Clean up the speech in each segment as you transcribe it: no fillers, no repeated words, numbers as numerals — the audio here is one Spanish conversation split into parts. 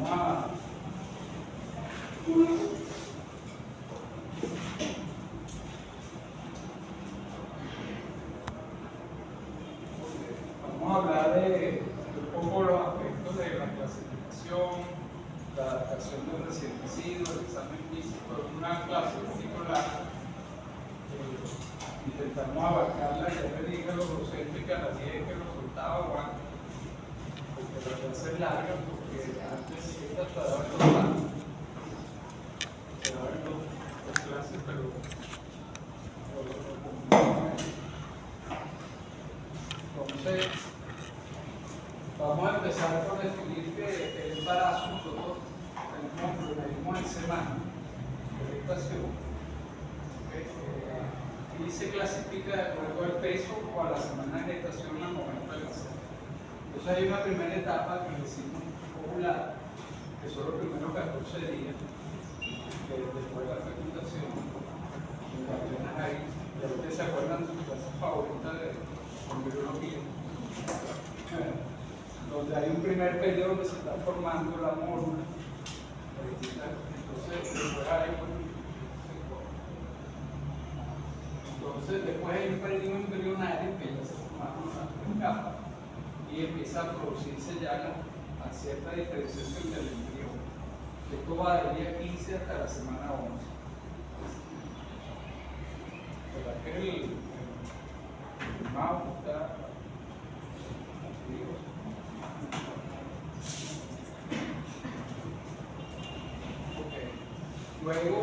Vamos a hablar de un poco los aspectos de la clasificación, la adaptación de un recién nacido, el examen físico, una clase particular. Intentamos abarcarla, ya le dije a los docentes que a las 10 que los soltaba aguanten, porque la clase es larga, porque antes esta se daba en dos años. Se daba en dos clases, pero entonces vamos a empezar por definir que el embarazo nosotros lo medimos en semanas de gestación. Y se clasifica de acuerdo al peso o a la semana de gestación al momento del nacer. Entonces hay una primera etapa que decimos ovular, que son los primeros 14 días después de la fecundación. Apenas ahí, ya ustedes se acuerdan de su clase favorita de embriología, donde hay un primer periodo donde se está formando la mórula. Entonces después hay después hay un periodo embrionario que ya se forma una capa y empieza a producirse ya a cierta diferenciación del embrión. Esto va del día 15 hasta la semana 11. ¿Verdad que el mouse está activo? Okay. Luego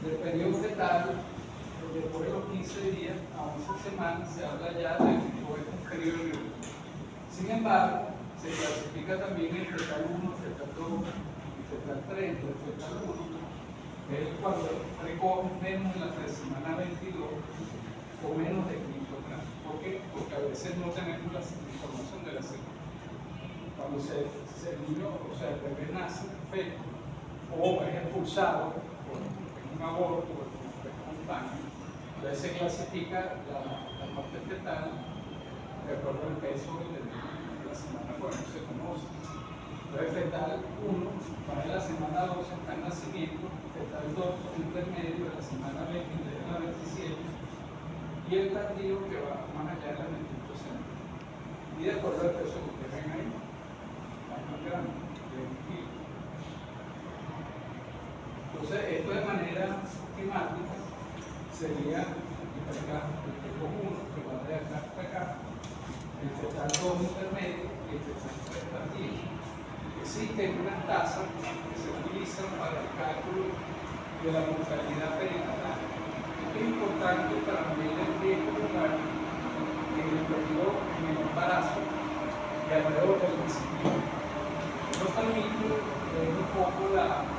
del periodo fetal, después de los 15 días a 11 semanas se habla ya de un periodo de vida. Sin embargo, se clasifica también el fetal 1, fetal 2 y fetal 3. El fetal 1 es cuando recoge menos en la semana 22 o menos de 5 gramos. ¿Por qué? Porque a veces no tenemos la información de la semana. Cuando el niño, o sea, el bebé nace feto o es expulsado por un aborto o por espontáneo, entonces se clasifica la parte fetal de acuerdo al peso de la semana cuando se conoce. Entonces fetal 1 va en la semana 12 está en nacimiento, fetal 2 intermedio de la semana 20 de la 27 y el tardío que va más allá de las 28 semanas. Y de acuerdo al peso que ustedes ven ahí, más grande, 20 kilos. Entonces esto de manera esquemática sería el fetal 1 que va de acá hasta acá, el fetal 2 intermedio y el fetal 3 tardío. Existen unas tasas que se utilizan para el cálculo de la mortalidad perinatal. Esto es importante para medir el riesgo lunar en el periodo en el embarazo y alrededor del nacimiento. Esto permite ver un poco la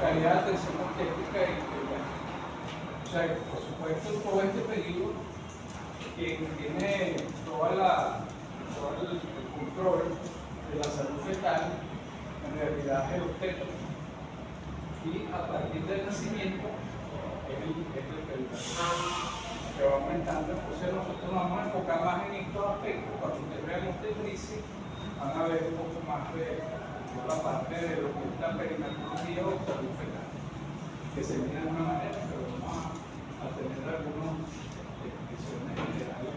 calidad de atención obstétrica y integral. O sea, por supuesto, todo este periodo quien tiene todo el control de la salud fetal, en realidad es el obstetra. Y a partir del nacimiento es el perinatal que va aumentando. Entonces nosotros nos vamos a enfocar más en estos aspectos. Cuando ustedes vean obstetricia, van a ver un poco más de la parte de lo que es la perinatología o salud fetal, que se mide de una manera, pero vamos a tener algunas descripciones generales.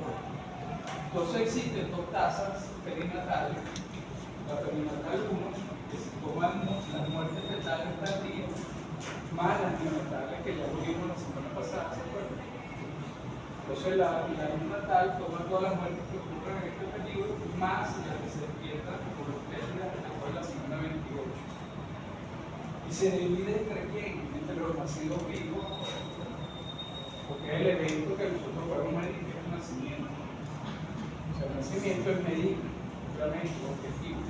Entonces existen dos tasas perinatales. La perinatal 1, que se toman las muertes fetales tardías, más las neonatales que ya lo vimos la semana pasada, ¿se acuerdan? Entonces la neonatal toma todas las muertes que ocurren en este periodo, más las que se despiertan por los pérdidas después de la semana 28. Y se divide entre quién, entre los nacidos vivos, porque es el evento que nosotros podemos medir, que es el nacimiento. O sea, el nacimiento es medible, realmente objetivo.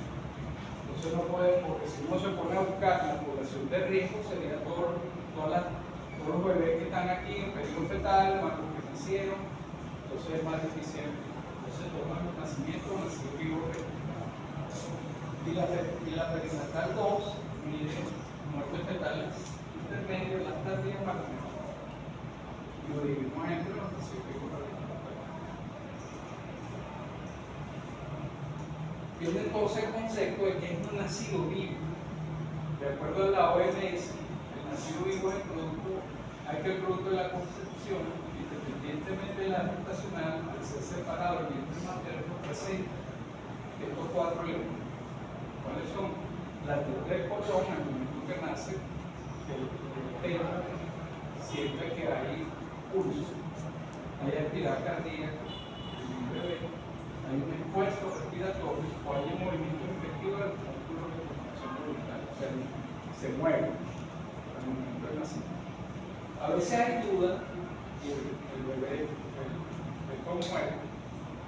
Entonces no puede, porque si uno se pone a buscar la población de riesgo, sería todos los bebés que están aquí en periodo fetal, más los que nacieron, entonces es más difícil. Entonces toman los nacimientos, nacidos vivos registrados. Y la perinatal 2 mide muertes fetales intermedias, las tardías más las menores. Y lo dividimos entre los nacidos vivos registrados. tiene entonces el concepto de que es un nacido vivo. De acuerdo a la OMS, el nacido vivo es el producto, hay que el producto de la concepción, independientemente de la gestacional, al ser separado del vientre materno, presenta estos 4 elementos. ¿Cuáles son? La teoría del cordón, al momento que nace, el feto siente que hay pulso, hay actividad cardíaca, hay un esfuerzo respiratorio o hay un movimiento efectivo del músculo de contracción voluntad, o sea, se mueve al momento del nacimiento. A veces hay duda y el bebé muere,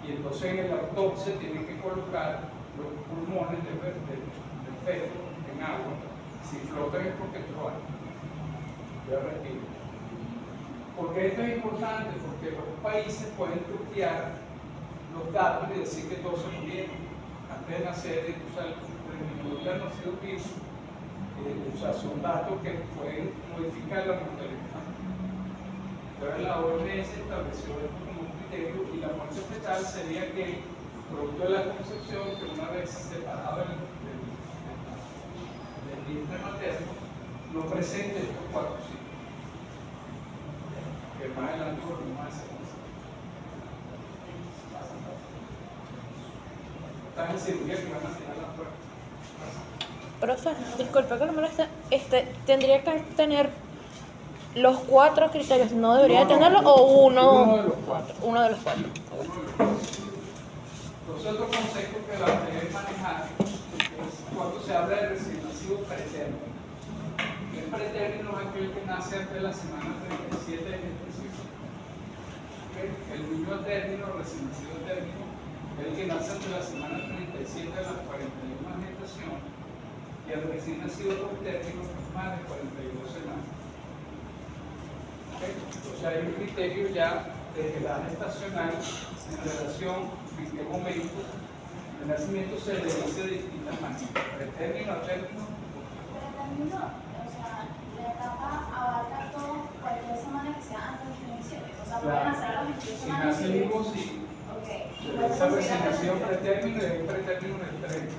y entonces en el autopsia tienen que colocar los pulmones del feto en agua. Si flotan es porque entró agua. Yo retiro. Porque esto es importante, porque los países pueden truquear los datos y decir que todos se murieron antes de nacer, o sea, el minuto de nacido vivo, o sea, son datos que pueden modificar la mortalidad. Entonces la OMS estableció esto como un criterio y la muerte fetal sería que, producto de la concepción, que una vez separado del vientre materno, no presente estos 4 signos. Que más adelante volvemos a hacer. Están en cirugía que van a tirar la puerta. Profe, disculpe que lo moleste, tendría que tener los 4 criterios, ¿no debería tenerlo o uno? Uno de los 4. Uno de los 4. Los otros conceptos que la deben manejar es cuando se habla de recién nacido pretérmino. El pretérmino es aquel que nace antes de la semana 37 de gestación. El niño a término, recién nacido a término, es el que nace antes de la semana 37 de las 41 de gestación, y el recién nacido por término es más de 42 semanas. Entonces hay un criterio ya de edad gestacional en relación en qué momento el nacimiento se le dice de distintas maneras. Pretérmino a término. Pretérmino, o sea, la etapa abarca todo cualquier semana que sea antes de 27. O sea, pueden nacer a los 28 Si semanas. nace vivo, sí. Ok. Esa resignación pretérmino y hay pretérmino en el término.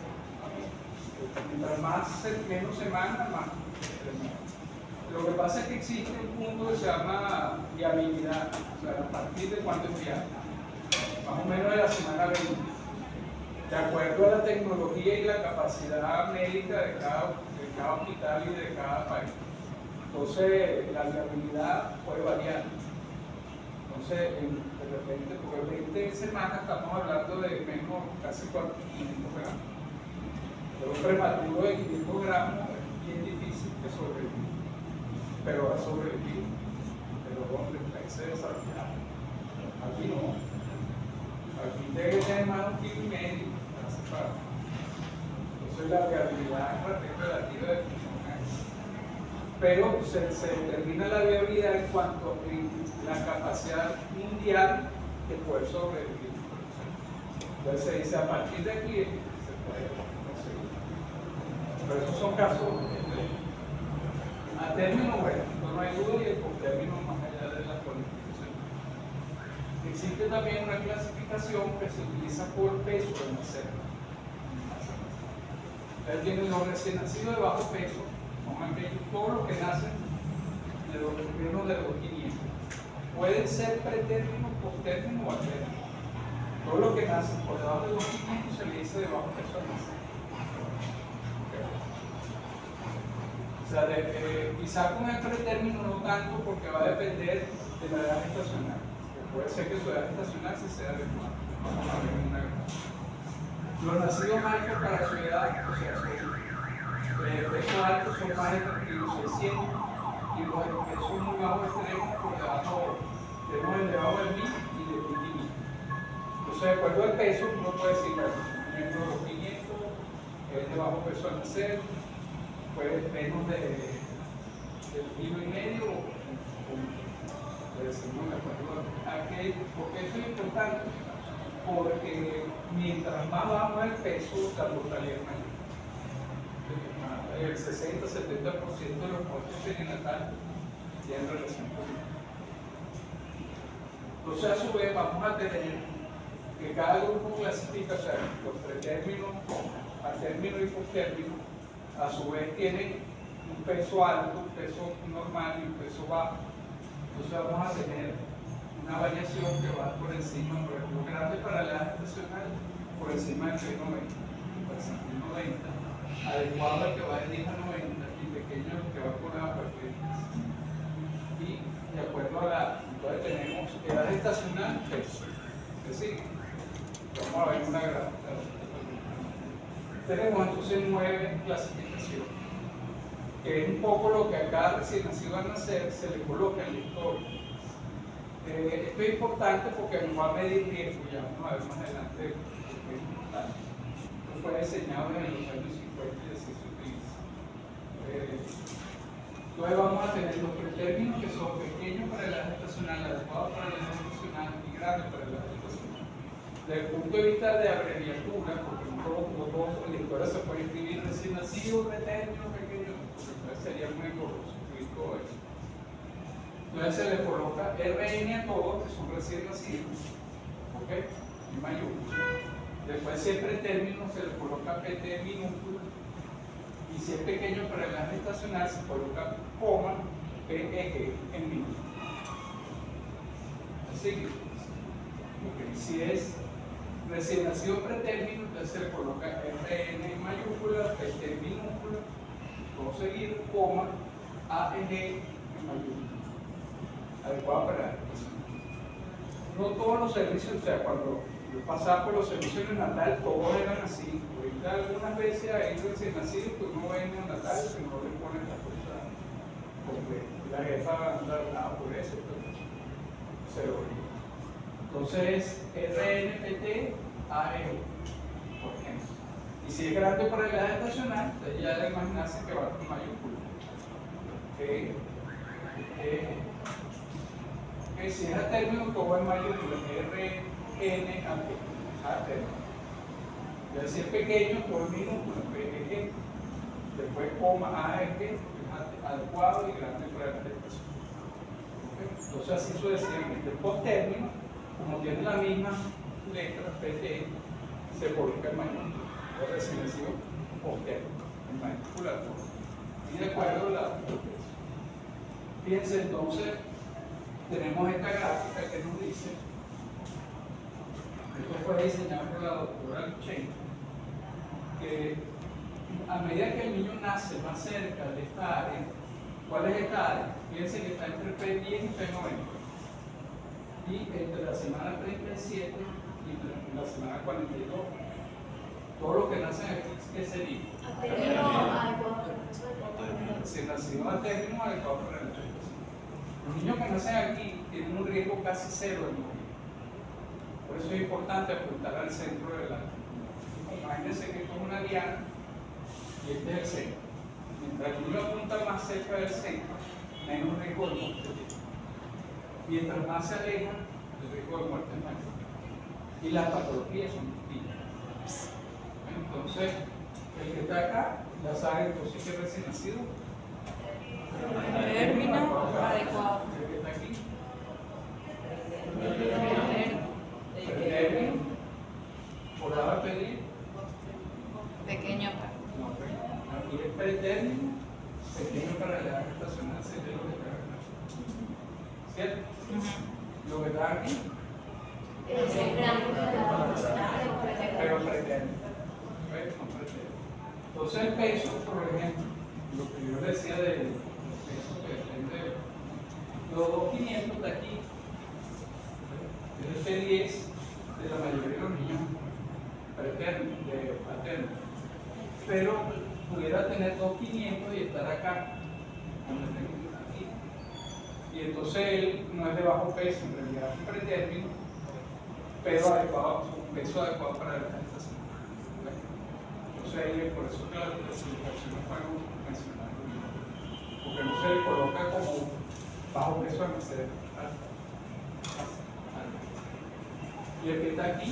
Mientras más menos semanas, más. Lo que pasa es que existe un punto que se llama viabilidad, o sea, a partir de cuándo es viable. Más o menos de la semana 20. De acuerdo a la tecnología y la capacidad médica de cada hospital y de cada país. Entonces, la viabilidad puede variar. Entonces, de repente, por 20 semanas estamos hablando de menos casi 500 gramos. Pero un prematuro de 500 gramos es bien difícil que sobreviva. Pero va a sobrevivir. Pero ¿dónde se desarrolla? Aquí no. Aquí debe tener más de 1,5 kg para separar. Entonces la viabilidad es relativa de funcionar. Pero se determina la viabilidad en cuanto a la capacidad mundial de poder sobrevivir. Entonces se dice a partir de aquí se puede conseguir. Pero esos son casos a término, bueno, no hay duda, y el por término más allá de la cualificación. Existe también una clasificación que se utiliza por peso de nacer. Ustedes tienen los recién nacidos de bajo peso, son aquellos, todos los que nacen de los menos de 2,500. Pueden ser pretérmino, postérmino o altérmino. Todos los que nacen por debajo de 2,500 se le dice de bajo peso de nacer. O sea, quizá con el pretérmino no tanto, porque va a depender de la edad gestacional. Puede ser que su edad gestacional se sea adecuada. Los nacidos altos para su edad, o sea, pesos altos son más de 600, y los pesos muy bajos extremos por debajo, tenemos el debajo del 1000 y del 1500. Entonces, de acuerdo al peso, uno puede decir, por ejemplo, los 500 es de bajo peso al nacer, pues menos del 1,5 kg o decimos de acuerdo a que, porque eso es importante, porque mientras más bajo el peso, la mortalidad es mayor. El 60-70% de los muertos perinatales tienen relación con eso. Entonces, a su vez, vamos a tener que cada grupo clasifica, o sea, los pretérminos, a término y postérmino, a su vez tienen un peso alto, un peso normal y un peso bajo. Entonces vamos a tener una variación que va por encima, por ejemplo, grande para la edad estacional, por encima del 390, por encima del 90, adecuado al que va de 10 a 90 y pequeño al que va por la perfecta. Y de acuerdo a la, entonces tenemos edad estacional, peso. ¿Que sigue? Vamos a ver una gráfica. Tenemos entonces 9 clasificaciones, que es un poco lo que a cada recién nacido a nacer se le coloca en la historia. Esto es importante porque nos va a medir riesgo, ya vamos a ver más adelante por qué es importante. Esto fue diseñado en los años 50 y así se utiliza. Entonces vamos a tener los pretérminos que son pequeños para la edad estacional, adecuados para la edad estacional y grandes para la edad estacional. Desde el punto de vista de abreviatura, porque no todos en la historia se puede escribir recién nacido, pretérmino, pequeño, porque entonces sería muy engorroso escribir todo eso. Entonces se le coloca RN a todos que son recién nacidos, ¿ok? En mayúscula. Después si es pretérmino se le coloca PT minúscula. Y si es pequeño para el edad estacional se coloca coma PEG en minúscula. Así que, okay. Si es recién nacido pretérmino, entonces se le coloca RN en mayúscula, PT en minúscula, todo seguido, coma, AEG en mayúscula. Adecuado para la educación. No todos los servicios, o sea, cuando yo pasaba por los servicios neonatales, todos eran así. Ahorita algunas veces hay recién nacidos que uno ve neonatales que no le ponen las cosas, porque la jefa anda por eso, pero se lo olvida. Entonces, RNPT, AEG, por ejemplo. Y si es grande para la edad estacional, ya la imaginarse que va con mayúscula. Si es a término, todo es mayúscula, RN a término. Ya si es pequeño, todo es minúscula, PG. Después coma AEG, adecuado y grande para la educación. Entonces así sucesivamente. El posttérmino, como tiene la misma letra, PT, se coloca en mayúscula. La resignación posttérmino, en mayúscula. Y de acuerdo a la propuesta. Fíjense entonces, tenemos esta gráfica que nos dice, esto fue diseñado por la doctora Luchenko, que a medida que el niño nace más cerca de esta área, ¿cuál es esta área? Fíjense que está entre P10 y P90. Y entre la semana 37 y la semana 42. Todo lo que nacen aquí, ¿qué sería? Si nació a término adecuado para el niño. Los niños que nacen aquí tienen un riesgo casi cero de morir. Por eso es importante apuntar al centro de la. Imagínense que esto es una diana y este es el centro. Mientras el niño apunta más cerca del centro, menos riesgo de muerte tiene. Mientras más se aleja, el riesgo de muerte es mayor. Y las patologías son distintas. Entonces, el que está acá, ya sabe entonces que es recién nacido. Término adecuado. El que está aquí. Pretérmino. Por ahora pedir. Pequeño. No, aquí es pretérmino. Pequeño para la edad estacional, sería lo que está acá. ¿Cierto? Lo que está aquí. Pero pretérmino. Entonces el peso, por ejemplo, lo que yo decía del peso que depende, los 2.500 de aquí, es el P10 de la mayoría de los niños paternos, pero pudiera tener 2.500 y estar acá, aquí. Y entonces él no es de bajo peso, en realidad es un pretérmino, pero adecuado, un peso adecuado para la alimentación. Entonces, por eso que la clasificación no fue mencionada, porque no se le coloca como bajo peso al nacer. Y el que está aquí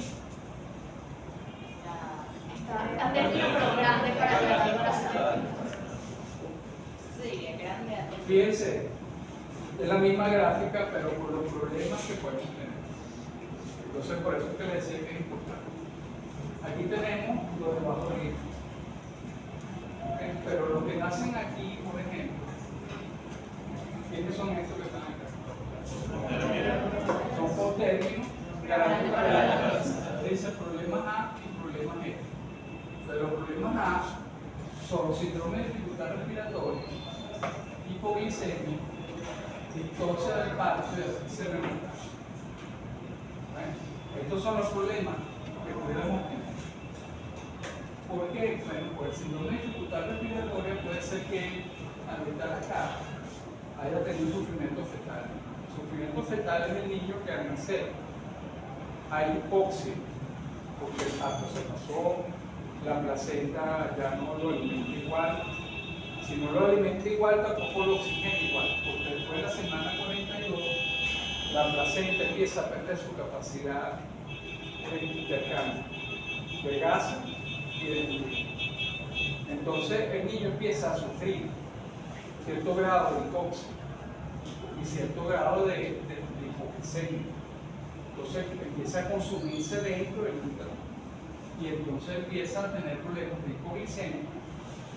Está término, pero grande para la educación. Sí, grande. Fíjense, es la misma gráfica, pero por los problemas que podemos tener. Entonces, por eso es que les decía que es importante. Aquí tenemos los de bajo riesgo. ¿Okay? Pero los que nacen aquí, por ejemplo, ¿quiénes son estos que están acá? Son por términos, dice problemas A y problemas E. Pero los problemas A son síndrome de dificultad respiratoria, hipoglicemia, distocia del parche cerebral. Estos son los problemas que pudiéramos tener. ¿Por qué? Bueno, pues el síndrome de dificultad respiratoria puede ser que al estar acá haya tenido sufrimiento fetal. El sufrimiento fetal es el niño que al nacer hay hipoxia, porque el parto se pasó, la placenta ya no lo alimenta igual. Si no lo alimenta igual, tampoco lo oxigena igual, porque después de la semana 42, la placenta empieza a perder su capacidad de intercambio de gases y de fluido. Entonces el niño empieza a sufrir cierto grado de hipoxia y cierto grado de hipoglicemia. Entonces empieza a consumirse dentro del útero y entonces empieza a tener problemas de hipoglicemia,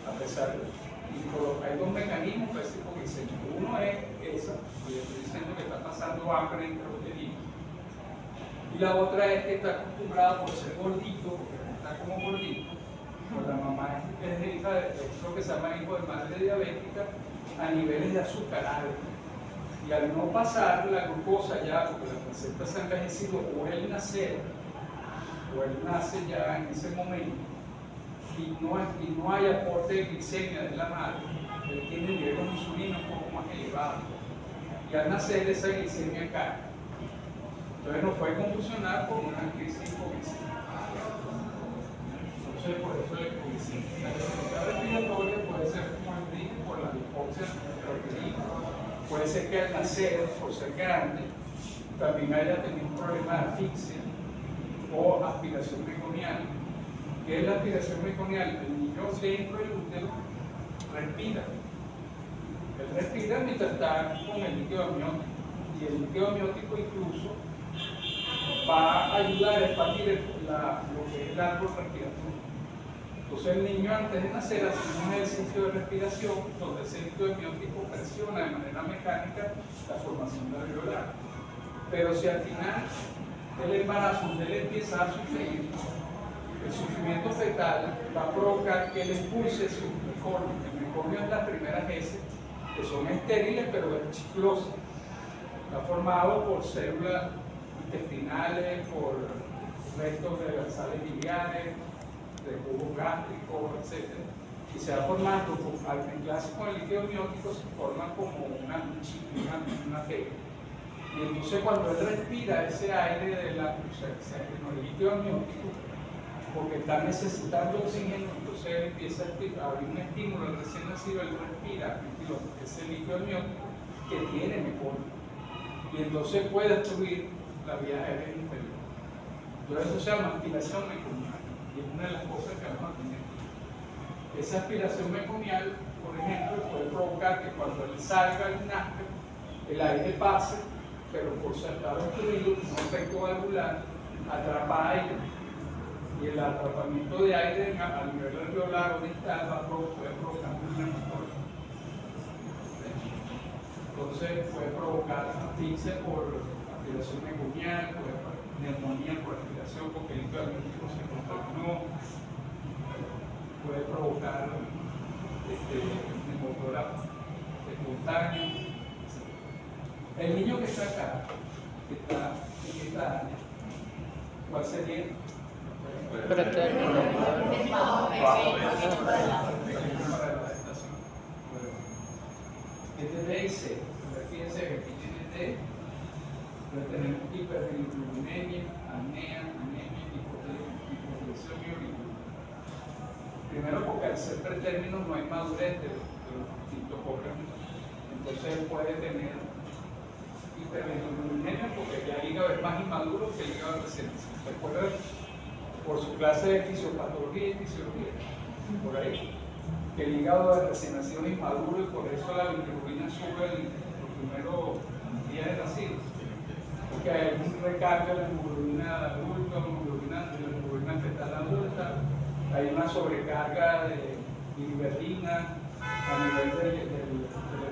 a pesar de hay dos mecanismos para esa hipoglicemia. Uno es esa, que estoy diciendo que está pasando hambre entre los deditos. Y la otra es que está acostumbrada por ser gordito, porque está como gordito, pues la mamá es hija de lo que se llama hijo de madre diabética a niveles de azúcar alto. Y al no pasar la glucosa ya, porque la placenta se ha envejecido, o él nace ya en ese momento, y no hay aporte de glicemia de la madre, él tiene niveles de insulina un poco más elevados. Y al nacer esa glicemia cae. Entonces nos puede convulsionar por una crisis hipoglicémica. Entonces por eso la hipoglicemia. La dificultad respiratoria puede ser, como les dije, por la hipoxia requerida. Puede ser que al nacer, por ser grande, también haya tenido un problema de asfixia o aspiración meconial. ¿Qué es la aspiración meconial? El niño dentro del útero respira. Él respira mientras está con el líquido amniótico. Y el líquido amniótico incluso va a ayudar a expandir lo que es el árbol respiratorio. Entonces el niño antes de nacer hace un ejercicio de respiración donde ese líquido amniótico presiona de manera mecánica la formación alveolar. Pero si al final del embarazo él empieza a sufrir, el sufrimiento fetal va a provocar que él expulse su meconio. El meconio es las primeras heces, que son estériles pero es chiclosa. Está formado por células intestinales, por restos de las sales biliares, de jugos gástricos, etc. Y se va formando, al mezclarse con el líquido amniótico, se forma como una fibra. Y entonces cuando él respira ese aire el líquido amniótico, porque está necesitando oxígeno, entonces él empieza a abrir un estímulo al recién nacido, él respira ese líquido amniótico que tiene meconio. Y entonces puede destruir la vía aérea inferior. Entonces eso se llama aspiración meconial. Y es una de las cosas que vamos a tener. Esa aspiración meconial, por ejemplo, puede provocar que cuando él salga al nazca, el aire pase, pero por estar obstruido, un efecto valvular, atrapa aire. Y el atrapamiento de aire a nivel alveolar o distal puede provocar una neumonía. Entonces puede provocar asfixia por aspiración meconial, neumonía por aspiración porque el líquido amniótico se contaminó, puede provocar neumotórax espontáneo. El niño que está acá, que está en esta área, ¿cuál sería? T y C, fíjense que aquí tiene T, pero tenemos hiperbilirubinemia, anemia, hipotensión y urina. Primero porque al ser pretérmino no hay madurez de los distintos órganos, entonces él puede tener hiperbilirubinemia porque ya el hígado es más inmaduro que el hígado recién. Recuerda por su clase de fisiopatología y fisiología, por ahí, que el hígado de recién nacido es inmaduro y por eso la bilirrubina sube los primeros días de nacido, porque que hay un recarga de la hemoglobina adulta, de la hemoglobina fetal adulta, hay una sobrecarga de biliverina a nivel del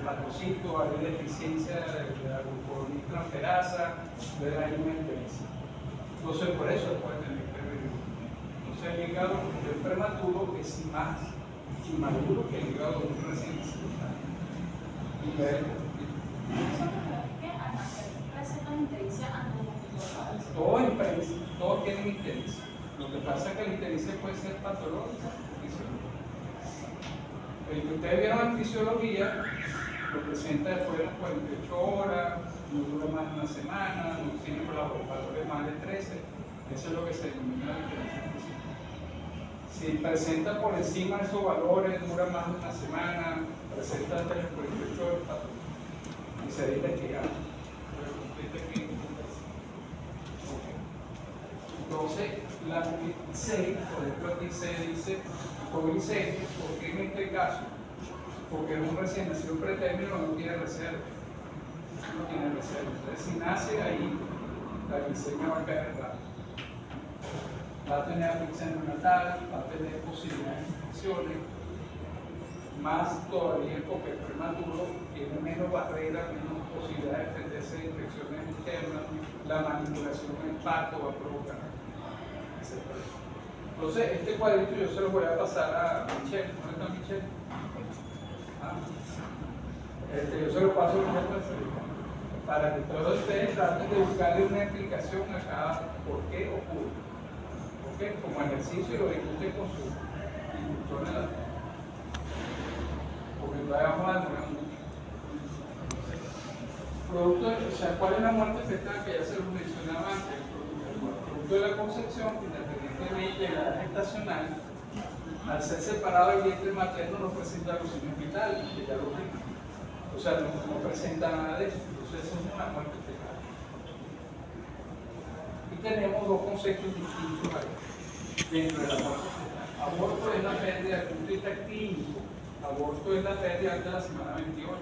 hepatocito, hay deficiencia de la glucoronitranferasa, de la hipertensión. Entonces, por eso puede tener hiperbilirubinemia. Entonces, el hígado del prematuro es más inmaduro que el hígado de un recién nacido. Todos tienen ictericia. Lo que pasa es que la ictericia puede ser patológica o fisiológica. El que ustedes vieron en fisiología lo presenta después de las 48 horas, no dura más de una semana, no tiene valores más de 13. Eso es lo que se denomina la ictericia fisiológica. Si presenta por encima de esos valores, dura más de una semana, presenta hasta las 48 horas, patológico. Y se debe investigar. Entonces, la glicemia, por ejemplo, aquí se dice hipoglicemia, porque en este caso, porque un recién nacido pretérmino no tiene reserva. No tiene reserva. Entonces, si nace ahí, la glicemia va a caer rápido. Va a tener aflicción neonatal, va a tener posibilidades de infecciones, más todavía porque el prematuro tiene menos barrera, menos posibilidad de defenderse de infecciones internas, la manipulación en parto va a provocar, etc. Entonces, este cuadrito yo se lo voy a pasar a Michelle. ¿Dónde está Michelle? Yo se lo paso a Michelle para que todos ustedes traten de buscarle una explicación a cada por qué ocurre. ¿Okay? Como ejercicio y lo discuten con su instructor en la porque todavía vamos a demorar mucho. O sea, ¿cuál es la muerte fetal? Que ya se lo mencionaba antes. El producto de la concepción, independientemente de la edad gestacional, al ser separado el vientre materno no presenta alusiones vitales, que ya lo vimos. O sea, no presenta nada de eso. Entonces, eso es una muerte fetal. Y tenemos dos conceptos distintos ahí, dentro de la muerte fetal. Aborto es la pérdida del punto de vista clínico. Aborto es la pérdida antes de la semana 28.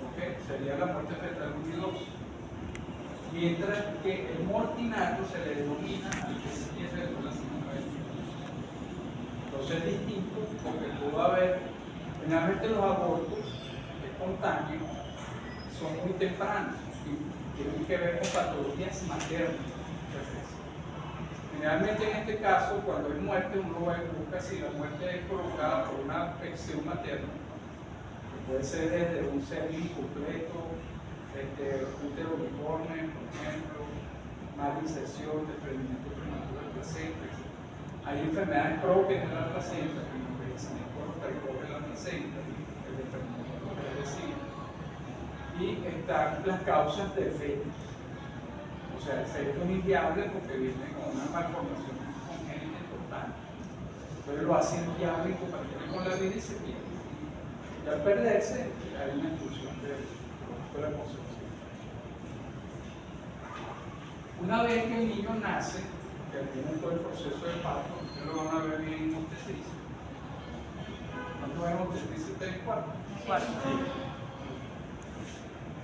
¿Okay? Sería la muerte fetal 22. Mientras que el mortinato se le denomina al que se pierde después de la semana 28. Entonces es distinto porque pudo haber, generalmente los abortos espontáneos son muy tempranos y tienen que ver con patologías maternas. Generalmente en este caso, cuando hay muerte, uno busca si la muerte es provocada por una afección materna, que puede ser desde un ser incompleto, útero biforme, por ejemplo, mala inserción, desprendimiento prematuro del placenta, etc. Hay enfermedades propias de la placenta, que no realizan el cuerpo que recoge la placenta, el desprendimiento de decir, y están las causas de feto. O sea, el feto es inviable porque viene con una malformación congénita importante. Entonces lo hace inviable y compatible con la vida y se pierde. Y al perderse, hay una expulsión de la concepción. Una vez que el niño nace, que tiene todo el proceso de parto, ustedes lo van a ver bien en obstetricia. ¿Cuánto ven en obstetricia ustedes? ¿Cuarto?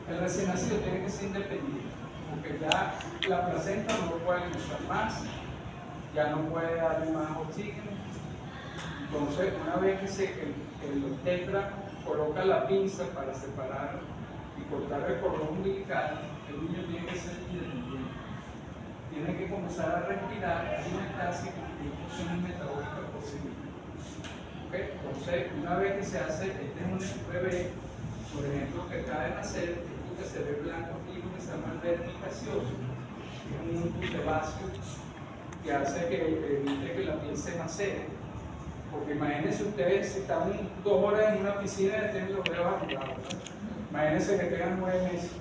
El recién nacido tiene que ser independiente, porque ya la placenta no lo puede alimentar más, ya no puede darle más oxígeno. Entonces, una vez que el obstetra coloca la pinza para separar y cortar el cordón umbilical, el niño tiene que ser independiente. Tiene que comenzar a respirar, alimentarse con infusiones metabólicas posibles. ¿Okay? Entonces, una vez que se hace, este es un bebé, por ejemplo, que acaba de nacer, esto que se ve blanco aquí, lo que se llama el vermicacioso, que es un sebáceo que hace que evite que la piel se macere. Porque imagínense ustedes si están 2 horas en una piscina y tienen los dedos arrugados. Imagínense que tengan 9 meses.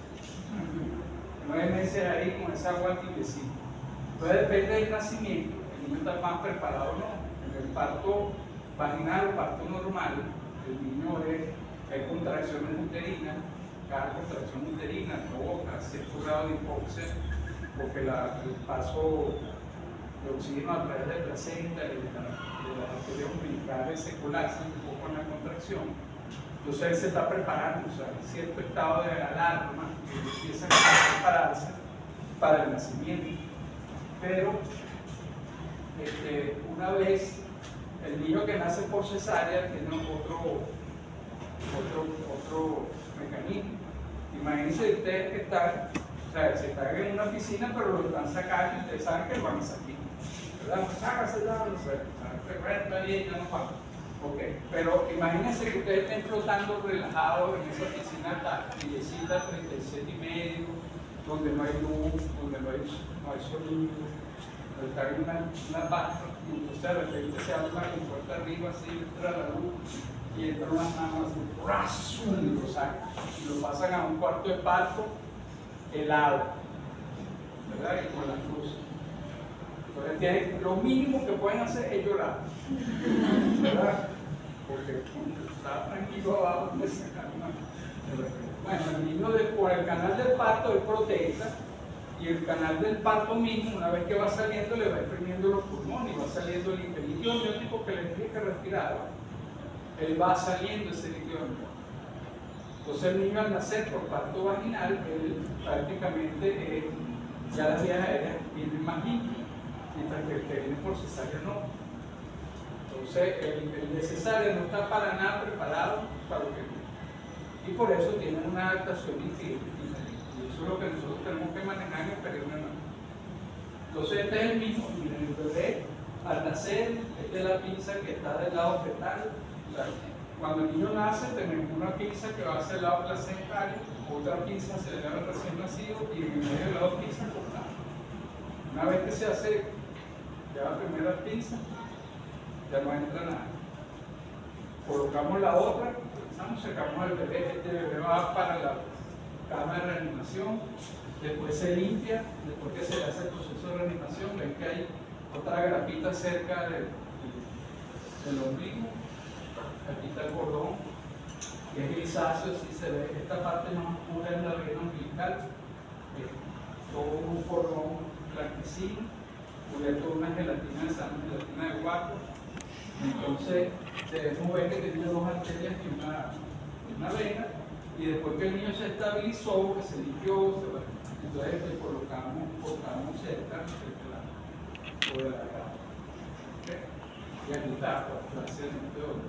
9 meses ahí con esa agua tibiecita. Entonces depende del nacimiento, el niño está más preparado o no. En el parto vaginal o parto normal, el niño hay contracciones uterinas, cada contracción uterina provoca cierto grado de hipoxia, porque el paso de oxígeno a través de la placenta y de las arterias umbilicales se colapsan un poco en la contracción. Entonces él se está preparando, o sea, hay cierto estado de alarma que empieza a prepararse para el nacimiento. Pero una vez el niño que nace por cesárea tiene otro mecanismo. Imagínense ustedes que están, o sea, se están en una piscina, pero lo están sacando y ustedes saben que lo van a sacar, ¿verdad? Pues sácase ya, no sé, está bien, ya no pasa. Ok, pero imagínense que ustedes estén flotando relajados en esa piscina callecita 37,5, donde no hay luz, donde no hay sonido, donde están en una barra, y entonces de repente se abre una puerta arriba, así entra la luz, y entran unas manos así, y lo sacan, y lo pasan a un cuarto de parto helado, ¿verdad? Y con las luces. Entonces lo mínimo que pueden hacer es llorar, ¿verdad? Porque está tranquilo abajo, pues se calma. Bueno, el niño por el canal del parto él protesta, y el canal del parto mismo, una vez que va saliendo, le va exprimiendo los pulmones y va saliendo el líquido amniótico que le tiene que respirar. Él va saliendo ese líquido amniótico. Entonces el niño al nacer por parto vaginal, él prácticamente ya las vías aéreas vienen más limpias, mientras que el que viene por cesárea no. Entonces el de cesárea no está para nada preparado para lo que viene. Y por eso tiene una adaptación diferente. Y eso es lo que nosotros tenemos que manejar en el periodo neonatal. Entonces este es el mismo, miren, el bebé al nacer, esta es la pinza que está del lado fetal. O sea, cuando el niño nace tenemos una pinza que va hacia el lado placentario, otra pinza hacia el lado recién nacido y en el medio de la dos pinzas cortadas. Una vez que se hace ya la primera pinza, ya no entra nada. Colocamos la otra, sacamos al bebé, este bebé va para la cama de reanimación, después se limpia, después que se le hace el proceso de reanimación, ven que hay otra grapita cerca del ombligo, aquí está el cordón, que es grisáceo, así se ve, esta parte más oscura es la vena umbilical, todo un cordón blanquecino, cubierto de una gelatina de sangre, gelatina de guaco. Entonces debemos ver que tiene dos arterias y una vena, y después que el niño se estabilizó, que se limpió, entonces le colocamos cerca de la cara. ¿Okay? Y aquí está la de oro.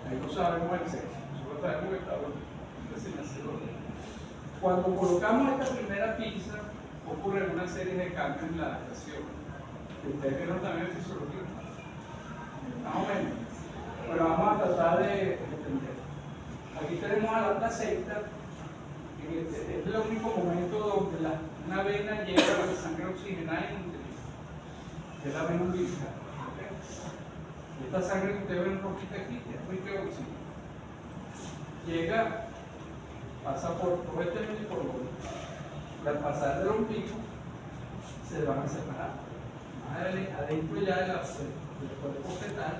Ahí no sabemos el sexo, nosotros sabemos que está recién nacido. Cuando colocamos esta primera pinza, ocurre una serie de cambios en la adaptación. Ustedes vieron también en fisiología. Más o menos. Pero vamos a tratar de entender. Aquí tenemos a la placenta. Este es el único momento donde una vena llega a la sangre oxigenada en el interior, que es la vena umbilical. ¿Okay? Esta sangre que ustedes ven rojita aquí es muy de oxígeno. Llega, pasa por este medio por lo otro. Y al pasar del ombligo se van a separar. Más adentro ya del cuerpo fetal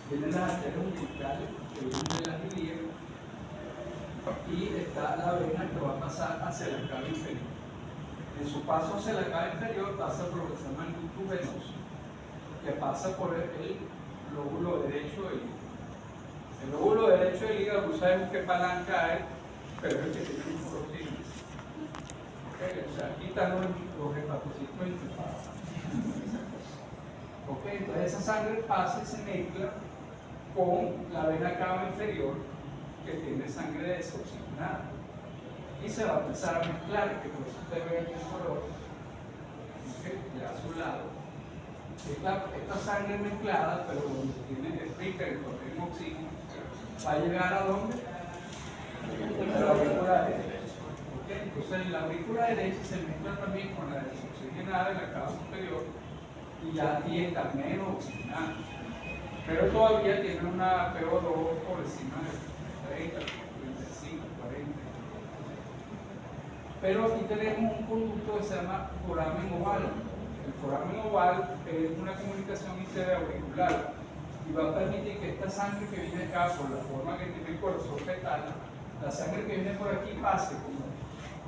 vienen las arterias umbilicales que vienen de las ilíacs, y está la vena que va a pasar hacia la cava inferior. En su paso hacia la cava inferior pasa por lo que se llama el ducto venoso, que pasa por el lóbulo derecho del hígado. El lóbulo derecho del hígado, no sabemos qué palanca hay, pero es el que tiene un proteína. Okay, o sea, aquí están los hepatocitos enchufados. Okay, entonces esa sangre pasa y se mezcla con la vena cava inferior, que tiene sangre desoxigenada, y se va a empezar a mezclar, que por eso usted ve aquí el color, ya a su lado. Esta sangre mezclada, pero donde tiene rica en contiene oxígeno, va a llegar a ¿dónde? A la aurícula derecha. ¿Okay? Entonces en la aurícula derecha se mezcla también con la desoxigenada de la cava superior, y ya aquí está menos oxigenada, pero todavía tiene una PO2 por encima de 30, 35, 40. Pero aquí tenemos un conducto que se llama foramen oval. El foramen oval es una comunicación interauricular y va a permitir que esta sangre que viene acá, por la forma que tiene el corazón fetal, la sangre que viene por aquí pase como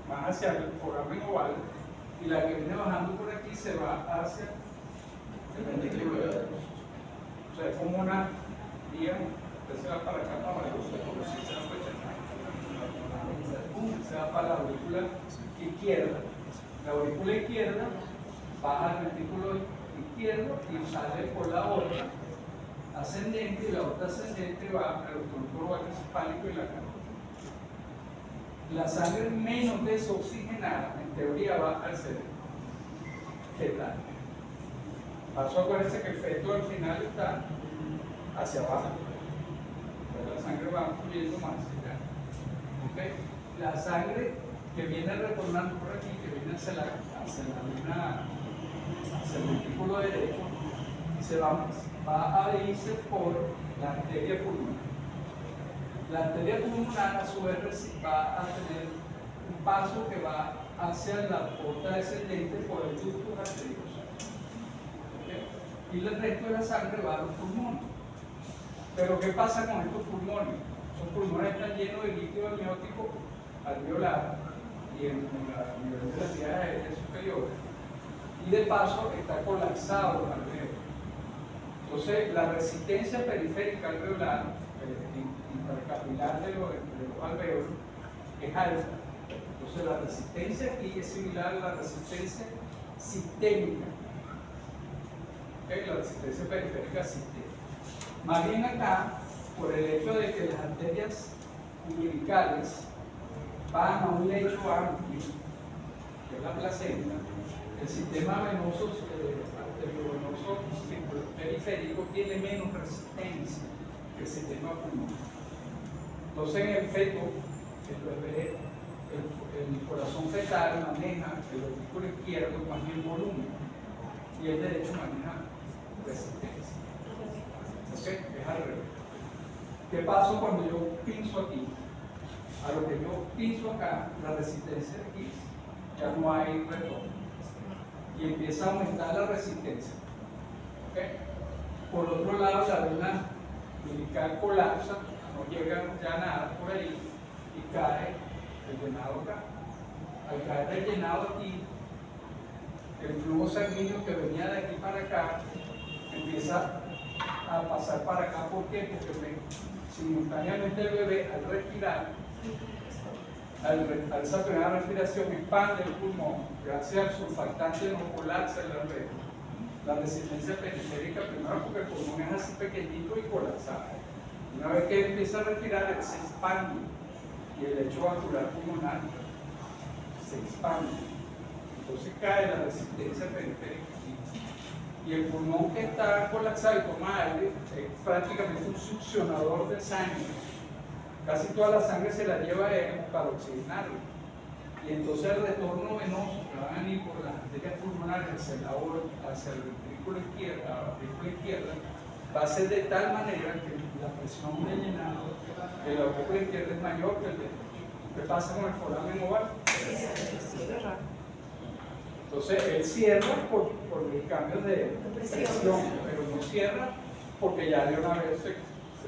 más hacia el foramen oval, y la que viene bajando por aquí se va hacia el ventrículo derecho. O sea, es como una vía Usted se va para acá, para abajo, se va para la aurícula izquierda. La aurícula izquierda baja al ventrículo izquierdo y sale por la aorta ascendente, y la aorta ascendente va al tronco encefálico y la carótida. La sangre menos desoxigenada, en teoría, va al cerebro fetal. Paso, acuérdense que el feto al final está hacia abajo. Pero la sangre va fluyendo más allá. ¿Okay? La sangre que viene retornando por aquí, que viene hacia el ventrículo derecho, va a irse por la arteria pulmonar. La arteria pulmonar a su vez va a tener un paso que va hacia la aorta descendente por el ducto arterioso. ¿Okay? Y el resto de la sangre va a los pulmones. Pero ¿qué pasa con estos pulmones? Los pulmones están llenos de líquido amniótico alveolar y en la nivel de las vías aéreas superiores. Y de paso está colapsado el alveolo. Entonces, la resistencia periférica alveolar, intercapilar de los alveolos, es alta. Entonces, la resistencia aquí es similar a la resistencia sistémica. ¿Okay? La resistencia periférica sistémica. Más bien acá, por el hecho de que las arterias umbilicales van a un lecho amplio, que es la placenta, el sistema venoso arteriovenoso periférico tiene menos resistencia que el sistema pulmonar. Entonces, en el feto, el corazón fetal maneja el ventrículo izquierdo más bien volumen y el derecho maneja resistencia. ¿Okay? Es al revés. ¿Qué pasa cuando yo pinzo aquí? A lo que yo pinzo acá, la resistencia aquí, ya no hay retorno. Y empieza a aumentar la resistencia. ¿Okay? Por otro lado, la vena umbilical colapsa, no llega ya nada por ahí y cae el llenado acá. Al caer el llenado aquí, el flujo sanguíneo que venía de aquí para acá empieza a pasar para acá. ¿Por qué? Porque simultáneamente el bebé, al respirar, al esa primera respiración, expande el pulmón, gracias al surfactante no colapsa el alveolo. La resistencia periférica, primero porque el pulmón es así pequeñito y colapsado. Una vez que empieza a respirar, él se expande y el lecho vascular pulmonar se expande. Entonces cae la resistencia periférica. Y el pulmón que está colapsado y toma aire es prácticamente un succionador de sangre. Casi toda la sangre se la lleva él para oxigenarlo. Y entonces el retorno venoso que va a venir por las arterias pulmonares hacia el ventrículo izquierda, va a ser de tal manera que la presión de llenado de la aurícula izquierda es mayor que el derecho. ¿Qué pasa con el foramen oval? Entonces él cierra por el cambio de presión, pero no cierra porque ya de una vez se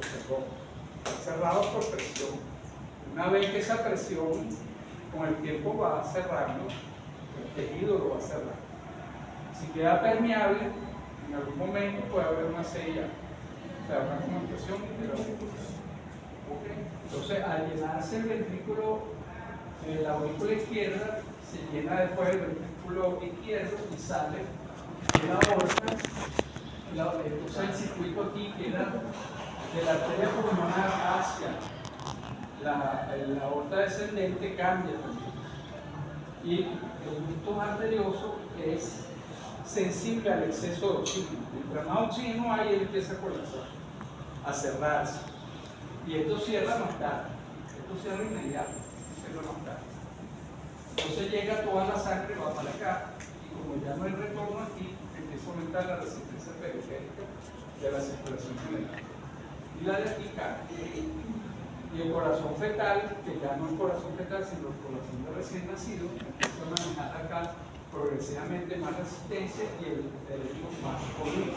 cerró. Está cerrado por presión. Una vez que esa presión con el tiempo va cerrando, el tejido lo va a cerrar. Si queda permeable, en algún momento puede haber una sella, o sea, una comunicación. ¿Okay? Entonces, al llenarse el ventrículo, la aurícula izquierda se llena después el ventrículo izquierdo y sale de la aorta. Entonces, el circuito aquí queda de la arteria pulmonar hacia la aorta descendente, cambia también. Y el ducto arterioso es sensible al exceso de oxígeno. Mientras más oxígeno hay, él empieza a colapsar, a cerrarse. Y esto cierra más tarde. Esto cierra inmediato, cierra más tarde. Entonces llega toda la sangre, va para acá, y como ya no hay retorno aquí, empieza a aumentar la resistencia periférica de la circulación general. Y la de aquí cae. Y el corazón fetal, que ya no es corazón fetal, sino el corazón de recién nacido, empieza a manejar acá progresivamente más resistencia y el derecho más volumen.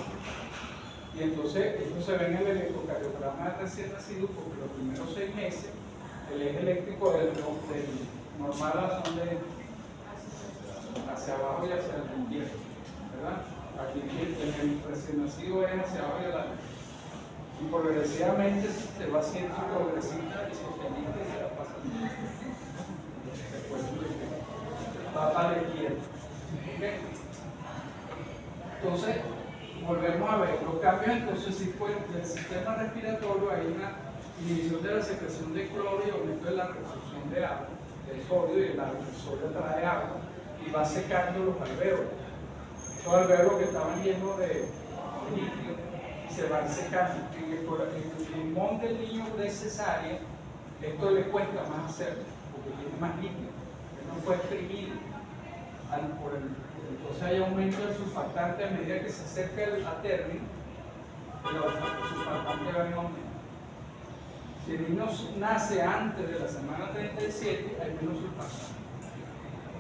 Y entonces esto se ve en el electrocardiograma de recién nacido porque los primeros 6 meses el eje eléctrico del normal son de hacia abajo y hacia el izquierdo, ¿verdad? Aquí en el recién nacido es hacia abajo y a la derecha. Y progresivamente se va haciendo progresista y sostenible y se va pasando. Después va para la izquierda. ¿Ok? Entonces, volvemos a ver los cambios. Entonces, sí, pues, del sistema respiratorio hay una inhibición de la secreción de cloro y aumento de la reabsorción de agua, de sodio, y el sodio trae agua y va secando los alvéolos. Esos alvéolos que estaban llenos de líquido se van secando. En el pulmón del niño de cesárea, esto le cuesta más hacerlo porque tiene más líquido, que no fue exprimido. Entonces hay aumento del surfactante a medida que se acerca a término, los surfactantes van en aumento. Si el niño nace antes de la semana 37, hay menos surfactante.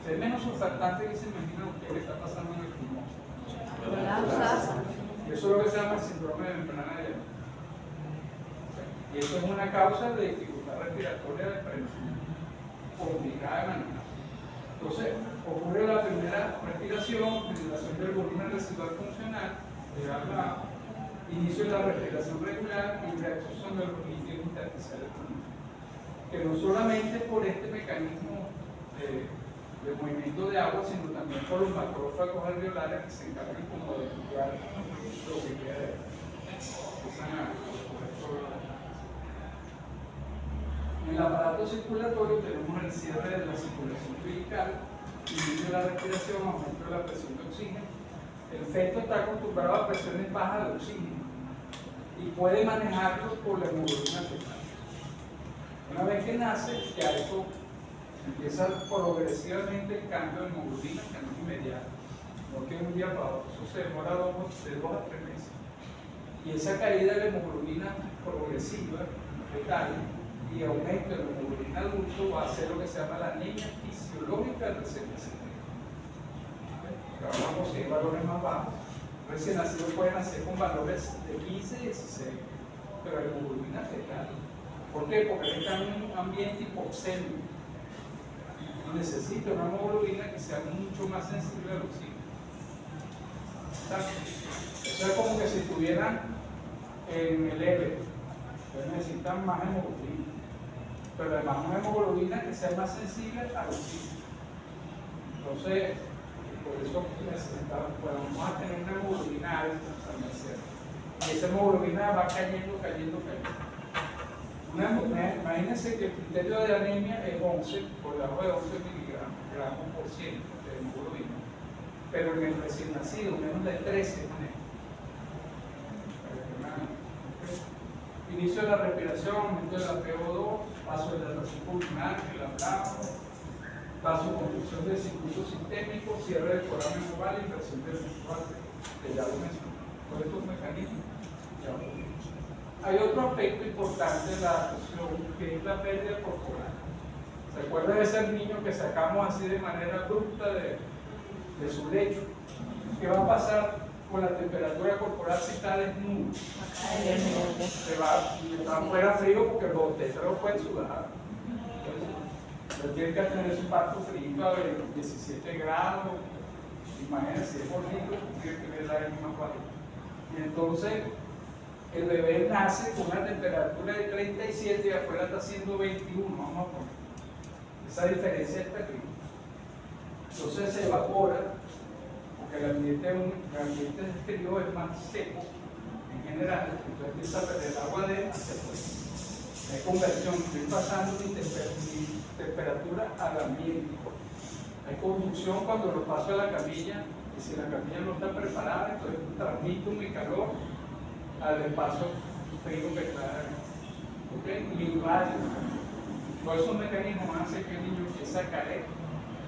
Si hay menos surfactante, ¿qué se imagina usted que está pasando en el pulmón? Eso es lo que se llama el síndrome de membrana de Lehmann. Y eso es una causa de dificultad respiratoria de prevención complicada de manejar. Entonces, ocurre la primera respiración, liberación del volumen residual funcional, inicio de la respiración regular y reabsorción de los líquidos intersticiales, que no solamente por este mecanismo de movimiento de agua, sino también por los macrófagos alveolares que se encargan como de limpiar lo que queda de En el aparato circulatorio tenemos el cierre de la circulación umbilical, inicio de la respiración, aumento de la presión de oxígeno. El feto está acostumbrado a presiones bajas de oxígeno y puede manejarlo por la hemoglobina fetal. Una vez que nace, ya eso empieza progresivamente el cambio de hemoglobina, que no es inmediato, no que de un día para otro, eso se demora de 2 a 3 meses. Y esa caída de la hemoglobina progresiva, fetal, y aumento de la hemoglobina adulto va a hacer lo que se llama la anemia fisiológica del recién nacido. Ahora vamos a conseguir valores más bajos. Recién nacidos pueden nacer con valores de 15 y 16, pero la hemoglobina fetal. ¿Por qué? Porque está en un ambiente hipoxémico y necesita una hemoglobina que sea mucho más sensible al oxígeno. Eso es como que si estuvieran en el Everest, entonces necesitan más hemoglobina, pero además una hemoglobina que sea más sensible al oxígeno. Entonces, por eso necesitamos, vamos a tener una hemoglobina alta al nacer. Y esa hemoglobina va cayendo. Imagínense que el criterio de anemia es 11, por debajo de 11 miligramos por ciento de hemoglobina, pero en el recién nacido menos de 13 manejo. Inicio de la respiración, aumento de la PO2, paso de la hidratación pulmonar, que la hablamos, vasoconstricción del circuito sistémico, cierre del foramen oval y presión del menstrual, que ya lo mencioné. Todos estos mecanismos ya lo mencioné. Hay otro aspecto importante de la adaptación, que es la pérdida corporal. ¿Se acuerdan de ese niño que sacamos así de manera abrupta de su lecho? ¿Qué va a pasar con la temperatura corporal si está desnudo? Se va afuera frío porque los tétanos pueden sudar. Entonces, tiene que tener su parto frío a 17 grados. Imagínense, si es bonito, tiene que ver la misma cuadra. Y entonces, el bebé nace con una temperatura de 37 y afuera está haciendo 21, vamos a poner. Esa diferencia es terrible. Entonces se evapora, porque el ambiente exterior es más seco en general, entonces empieza a perder agua de hacia afuera. Hay conversión, estoy pasando mi temperatura al ambiente. Hay conducción cuando lo paso a la camilla, y si la camilla no está preparada, entonces transmito mi calor al espacio frío que está, ¿ok? Y irradia. Todos esos mecanismos hacen que el niño empiece a caer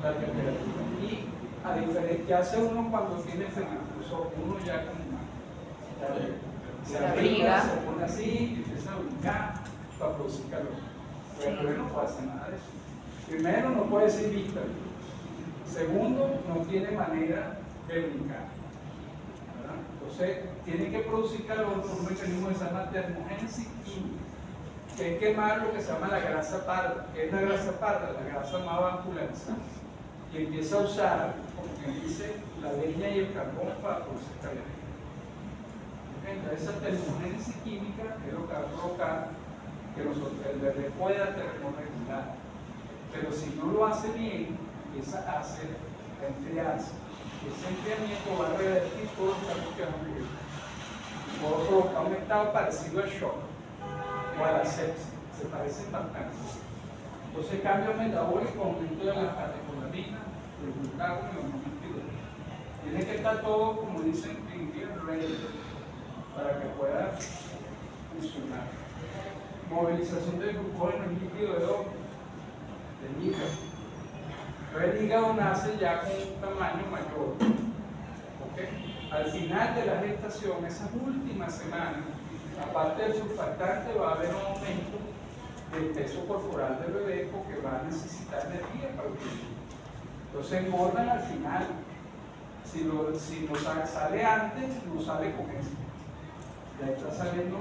la temperatura. Y a diferencia, ¿qué hace uno cuando tiene frío? Incluso uno ya como se abriga, se pone así y empieza a brincar para producir calor. Pero el bebé no puede hacer nada de eso. Primero, no puede decir vista. Segundo, no tiene manera de brincar. Entonces, tiene que producir calor por un mecanismo que se llama termogénesis química, que es quemar lo que se llama la grasa parda. ¿Qué es la grasa parda? La grasa más vascularizada. Y empieza a usar, como quien dice, la leña y el carbón para producir calor. Entonces, esa termogénesis química es lo que va a provocar que el bebé pueda termorregular. Pero si no lo hace bien, empieza a enfriarse. Ese enfriamiento va a revertir todos los cambios que van a vivir. Puede provocar un estado parecido al shock o a la sepsis. Se parecen bastante. Entonces, cambio metabólico, aumento de la catecolamina, del glucagón y los monoaminoácidos. Tiene que estar todo, como dicen en inglés, ready, para que pueda funcionar. Movilización del glucógeno en líquido de oro, del hígado. Pero el hígado nace ya con un tamaño mayor. ¿Okay? Al final de la gestación, esas últimas semanas, aparte del surfactante, va a haber un aumento del peso corporal del bebé porque va a necesitar energía para vivir. Entonces engordan al final. Si no sale antes, no sale con eso. Ya está saliendo o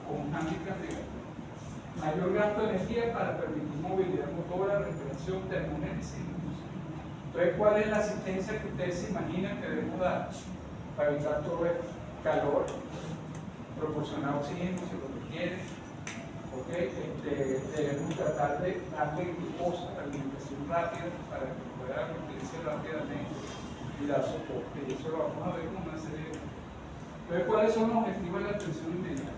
con un handicap negativo. Mayor gasto de energía para permitir movilidad motora, respiración, termogénesis. Entonces, ¿cuál es la asistencia que ustedes se imaginan que debemos dar para evitar todo el calor, proporcionar oxígeno si lo requiere? ¿Okay? Debemos tratar de darle glucosa, alimentación rápida para que pueda nutrirse rápidamente y dar soporte. Y eso lo vamos a ver con una serie de... Entonces, ¿cuáles son los objetivos de la atención inmediata?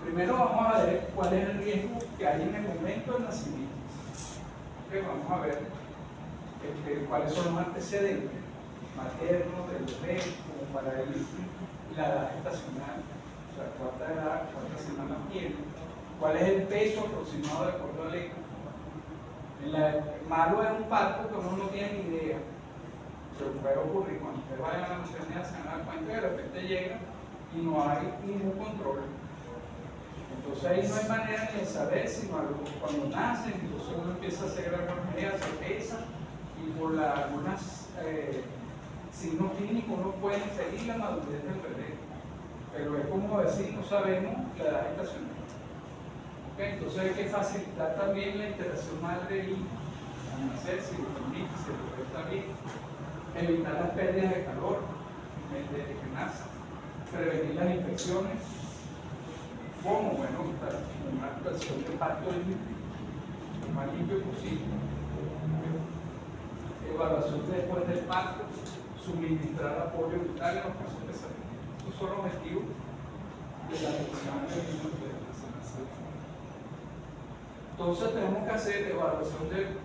Primero vamos a ver cuál es el riesgo que hay en el momento del nacimiento. Okay, vamos a ver cuáles son los antecedentes maternos del bebé, como para ir la edad gestacional, o sea, cuánta edad, cuántas semanas tiene, cuál es el peso aproximado de acuerdo al eco. El malo es un parto que uno no tiene ni idea, pero puede ocurrir cuando ustedes vayan a la maternidad se van a dar cuenta que de repente llega y no hay ningún control. Entonces ahí no hay manera ni de saber, sino cuando nacen, entonces uno empieza a hacer algunas medidas, se pesa y por algunos signos clínicos uno puede inferir la madurez del bebé. Pero es como decir, no sabemos la edad gestacional. ¿Okay? Entonces hay que facilitar también la interacción madre-hijo al nacer, si lo permite, si el bebé está bien, evitar las pérdidas de calor desde que nace, prevenir las infecciones. ¿Cómo? Bueno, una actuación de parto limpio, lo más limpio posible. Evaluación después del parto, suministrar apoyo vital en los casos de salud. Estos son los objetivos de la atención del niño de la sanación. Entonces tenemos que hacer evaluación del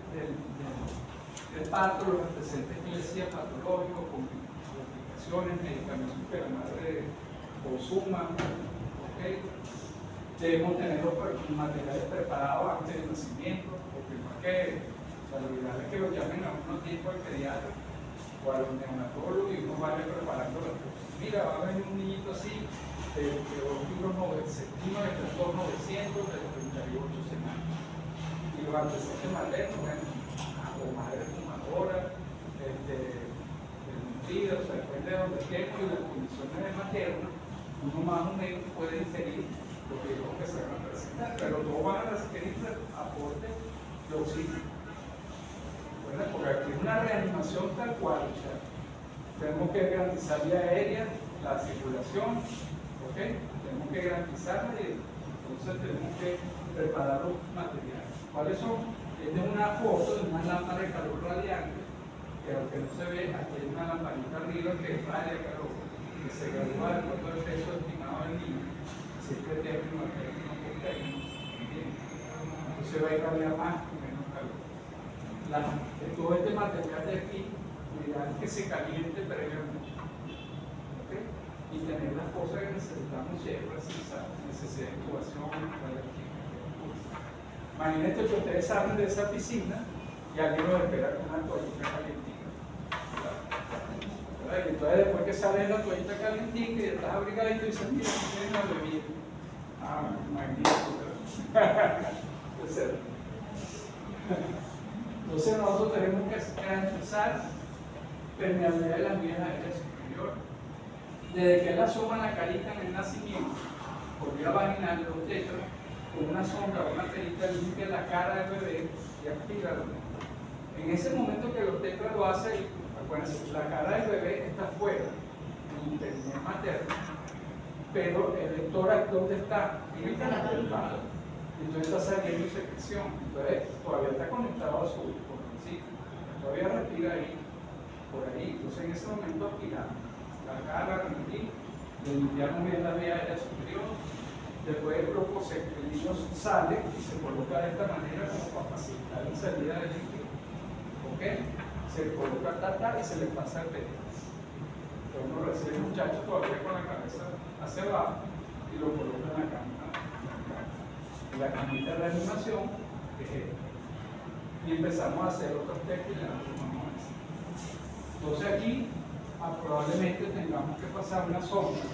parto, los antecedentes que decía patológicos, complicaciones, medicamentos que la madre consuma. ¿Okay? Debemos tener los materiales preparados antes del nacimiento, porque no es que lo ideal es que lo llamen a uno tiempo al pediatra o al neonatólogo y uno vaya preparando las cosas. Mira, va a venir un niñito así, de 2 kilos, se estima de 900 de 38 semanas. Y los antecedentes maternos, bueno, o madre fumadora, nutrida, o sea, depende de donde estemos y las condiciones maternas, uno más o menos puede inferir lo que se van a presentar, pero todos van a requerir aporte de oxígeno. ¿Verdad? Porque aquí es una reanimación tal cual, o sea, tenemos que garantizar vía aérea, la circulación, ¿okay? Tenemos que garantizarla y entonces tenemos que preparar los materiales. ¿Cuáles son? Esta es una foto de una lámpara de calor radiante, que aunque no se ve, aquí hay una lamparita arriba que radia calor, que se gradúa de acuerdo al peso estimado del niño. Siempre término, entonces va a irradiar más o menos calor. Todo este material de aquí, lo ideal es que se caliente previamente. ¿Okay? Y tener las cosas que necesitamos siempre, necesidad de incubación, imagínate que ustedes salen de esa piscina y alguien los espera con una toallita calientita. Y entonces después que sale la toallita calientita y estás abrigadito y dices, mira, tiene una bebida. Ah, magnífico. Entonces nosotros tenemos que garantizar permeabilidad de las vías aéreas superiores. Desde que él asoma la carita en el nacimiento, por vía vaginal de los tétanos, con una sonda o una perita limpia la cara del bebé y aspíralo. En ese momento que los tétanos lo hacen, acuérdense, la cara del bebé está afuera, en interinidad materna, pero el vector ¿dónde está? En el canal del padre. Entonces está saliendo secreción, entonces todavía está conectado a su corazoncito, todavía respira ahí, por ahí. Entonces en ese momento aspiramos, la cara, le limpiamos bien la vía aérea superior, después el niño sale y se coloca de esta manera como para facilitar la salida del líquido. ¿Ok? Se coloca y se le pasa el pelo. Entonces uno recibe el muchacho todavía con la cabeza hacia abajo y lo coloca en la cama. La camita de reanimación es esta. Y empezamos a hacer otros test y le damos más. Entonces aquí probablemente tengamos que pasar una sonda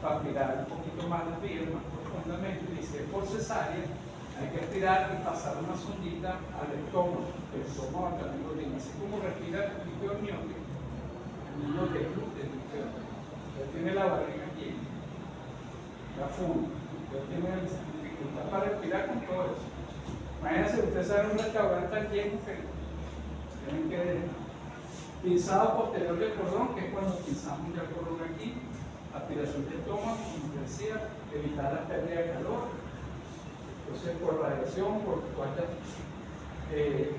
para aspirar un poquito más de piel, más profundamente, y si es por cesárea, hay que aspirar y pasar una sondita al estómago, el estómago también lo tiene, así como respira el líquido amniótico, el niño de glúteo, él tiene la barriga aquí, la funda, él tiene dificultad para respirar con todo eso. Imagínense, ustedes saben un restaurante tan lleno que tienen que pinzado posterior del cordón, que es cuando pinzamos ya el cordón aquí, aspiración del estómago, como decía, evitar la pérdida de calor, entonces por radiación, por toallas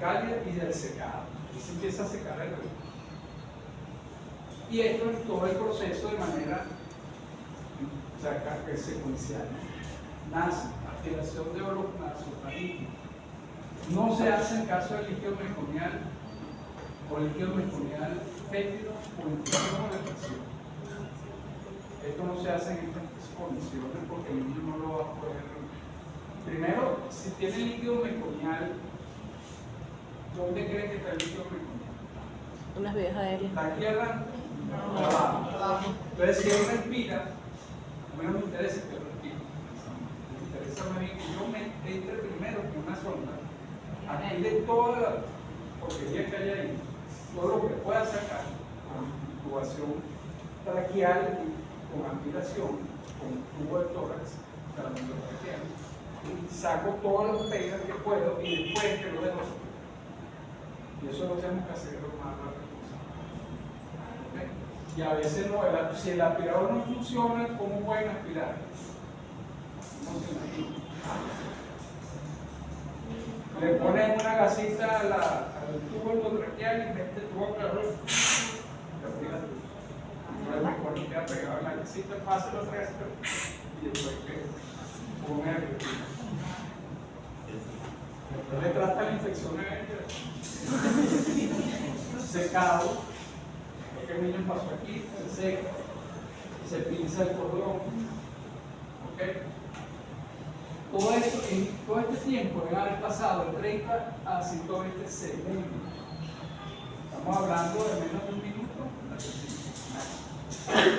cálidas y del secado, y se empieza a secar el cuerpo. Y esto es todo el proceso de manera secuencial. Nace, aspiración de orofaringe. No se hace en caso del líquido meconial o líquido meconial fétido o infección o depresión. Esto no se hace en estas condiciones porque el niño no lo va a poder. Primero, si tiene líquido meconial, ¿dónde cree que está el líquido meconial? Unas vías aéreas. ¿Está aquí adelante? Abajo. Entonces, si él respira, a mí no me interesa que respire. Me interesa más bien que yo me entre primero con una sonda, aquí de toda la porquería que hay ahí, todo lo que pueda sacar con intubación traqueal, con aspiración, con tubo de tórax, traqueal, y saco todas las pegas que puedo y después que lo dejo. Y eso lo tenemos que hacer lo más rápido posible. ¿Okay? Y a veces no, si el aspirador no funciona, ¿cómo pueden aspirar? No se imagina. Le ponen una gasita al tubo traqueal y mete el tubo calor. Entonces mejor que queda pegado en la gasita, pasa los restos y después que pone el después le trata la infección secado, porque el niño pasó aquí, se seca, se pinza el cordón. ¿Okay? Todo esto, en todo este tiempo debe haber pasado de 30 a 120 segundos. Estamos hablando de menos de un minuto.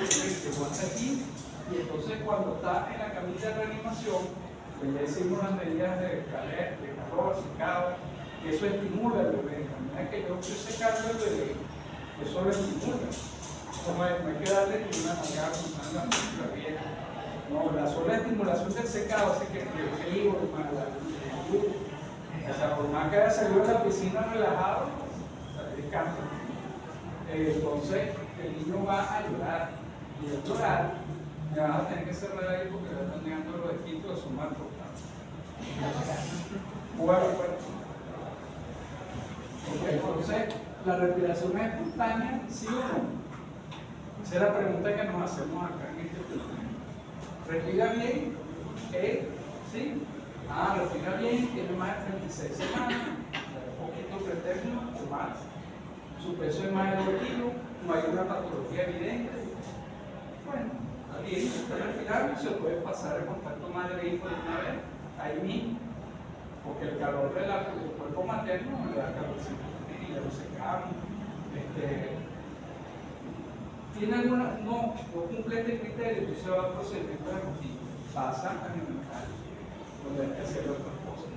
Se aguanta aquí y entonces cuando está en la camilla de reanimación, pues le decimos las medidas de calor, secado, que eso estimula al bebé. A medida que yo estoy secando al bebé, eso lo estimula. No hay que darle ninguna manera con la película vieja. No, la sola estimulación del secado hace que el frío, o sea, por más que haya salido de la piscina relajado, descansa. Entonces, el niño va a llorar, y al llorar, me vas a tener que cerrar ahí porque le están negando los esquitos de su mal importantes. Bueno, entonces, ¿la respiración es espontánea, sí o no? Esa es la pregunta que nos hacemos acá en este tema. ¿Respira bien? ¿Sí? Respira bien, tiene más de 36 semanas, un poquito pretérmino o más. Su peso es más de 2 kilos, no hay una patología evidente. Bueno, está bien, está respirando, se puede pasar el contacto madre-hijo de una vez, ahí mismo, porque el calor del cuerpo materno le da calorcito y ya lo secamos. Tiene alguna, no cumple este criterio, entonces va al procedimiento de rutina, pasa a neonatal, donde hay que hacer otras cosas.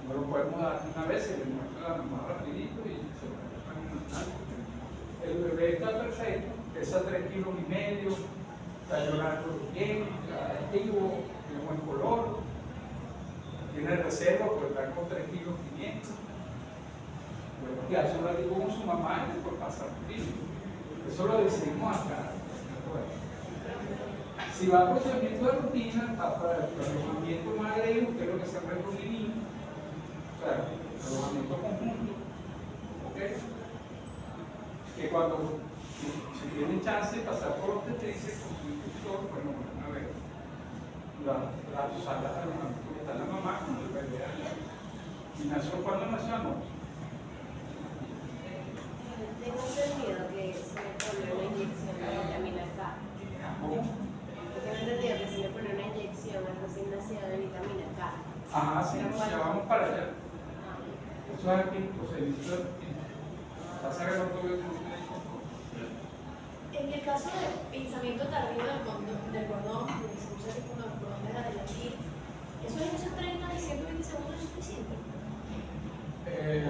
No lo podemos dar una vez, se le muestra la mamá rapidito y se va a neonatal. El bebé está perfecto, pesa 3,5 kilos, está llorando bien, está activo, tiene buen color, tiene reserva, pues está con 3,5 kilos. Bueno, quedarse un ratito con su mamá y después pasar frío. Eso lo decidimos acá. Si va a procedimiento de rutina, para el alojamiento más agresivo, que es lo que se llama el rutinino, o sea, alojamiento conjunto, ¿ok? Que cuando si tienen chance de pasar por los TTC con su instructor, bueno, van a ver la sala de alojamiento que está la mamá con el bebé allá. ¿Y nació cuando nació? No. Tengo entendido que se me pone una inyección de vitamina K. ¿Cómo? Tengo entendido que se le pone una inyección al recién nacido de vitamina K. Ajá, sí, ya vamos para allá. Ah, Eso es aquí, procedimiento de rutina. Pasa que no tuve En el caso del pensamiento tardío del cordón, que se usa tipo de cordón de adelantir, ¿eso es esos 30 y 120 segundos es suficiente?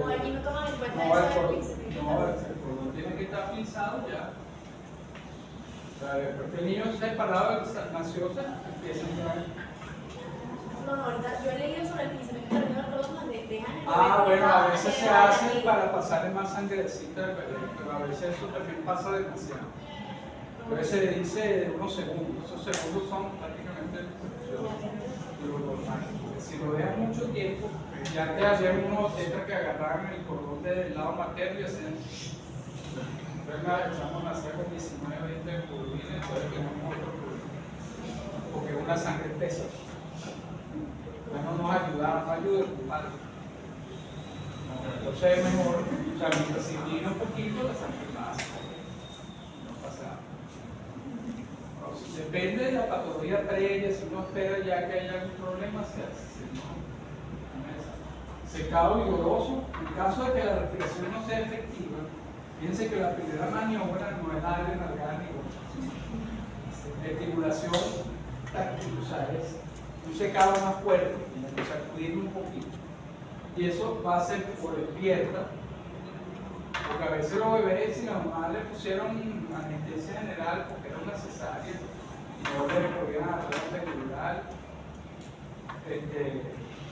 ¿O allí no toman en cuenta no, eso el del cordón, pensamiento no, tardío? el cordón tiene que estar pinzado ya. O sea, después que el niño se ha parado, nació, empieza a entrar. No, ahorita yo he leído sobre el pensamiento tardío del cordón donde dejan el Ah, bebé bueno, a veces se hace adelantir. para pasarle más sangrecita al bebé, pero a veces eso también pasa demasiado. Entonces se le dice unos segundos, esos segundos son prácticamente lo normal. Si lo dejan mucho tiempo, ya antes había unos tetras que agarraban el cordón del lado materno y hacían. Entonces la echamos nacer con 19, 20 purines, entonces tenemos otro problema, porque una sangre espesa. No nos ayuda, no ayuda el padre. Entonces es mejor, o sea, mientras se inclina un poquito, la sangre pasa. No pasa nada. Depende de la patología previa, si uno espera ya que haya algún problema, se hace. Secado vigoroso, en caso de que la respiración no sea efectiva, fíjense que la primera maniobra no es darle nalgada ni gota. Estimulación táctil, o sea, es un secado más fuerte, como sacudirlo un poquito. Y eso va a ser por despierta, porque a veces los bebés, si la mamá le pusieron anestesia general porque era una cesárea, y no le podían dar la epidural,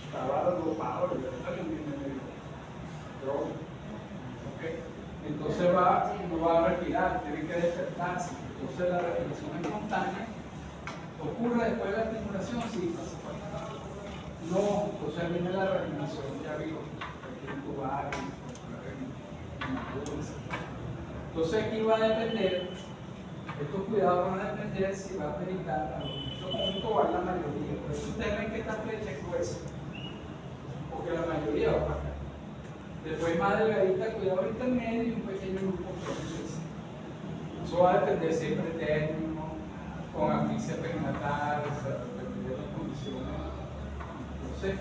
estaba dopado, entonces no va a respirar, tiene que despertarse. Entonces la respiración espontánea ocurre después de la estimulación, sí, pasa falta. No, entonces viene la reanimación, ya vio, hay que intubar, entonces aquí va a depender, estos cuidados van a depender si va a meditar a los puntos o a la mayoría. Por eso ustedes ven que esta flecha es gruesa, porque la mayoría va a pasar. Después más delgadita, cuidado intermedio y un pequeño grupo entonces. Eso va a depender siempre término, con asfixia perinatal, o sea, depende de las condiciones. Entonces,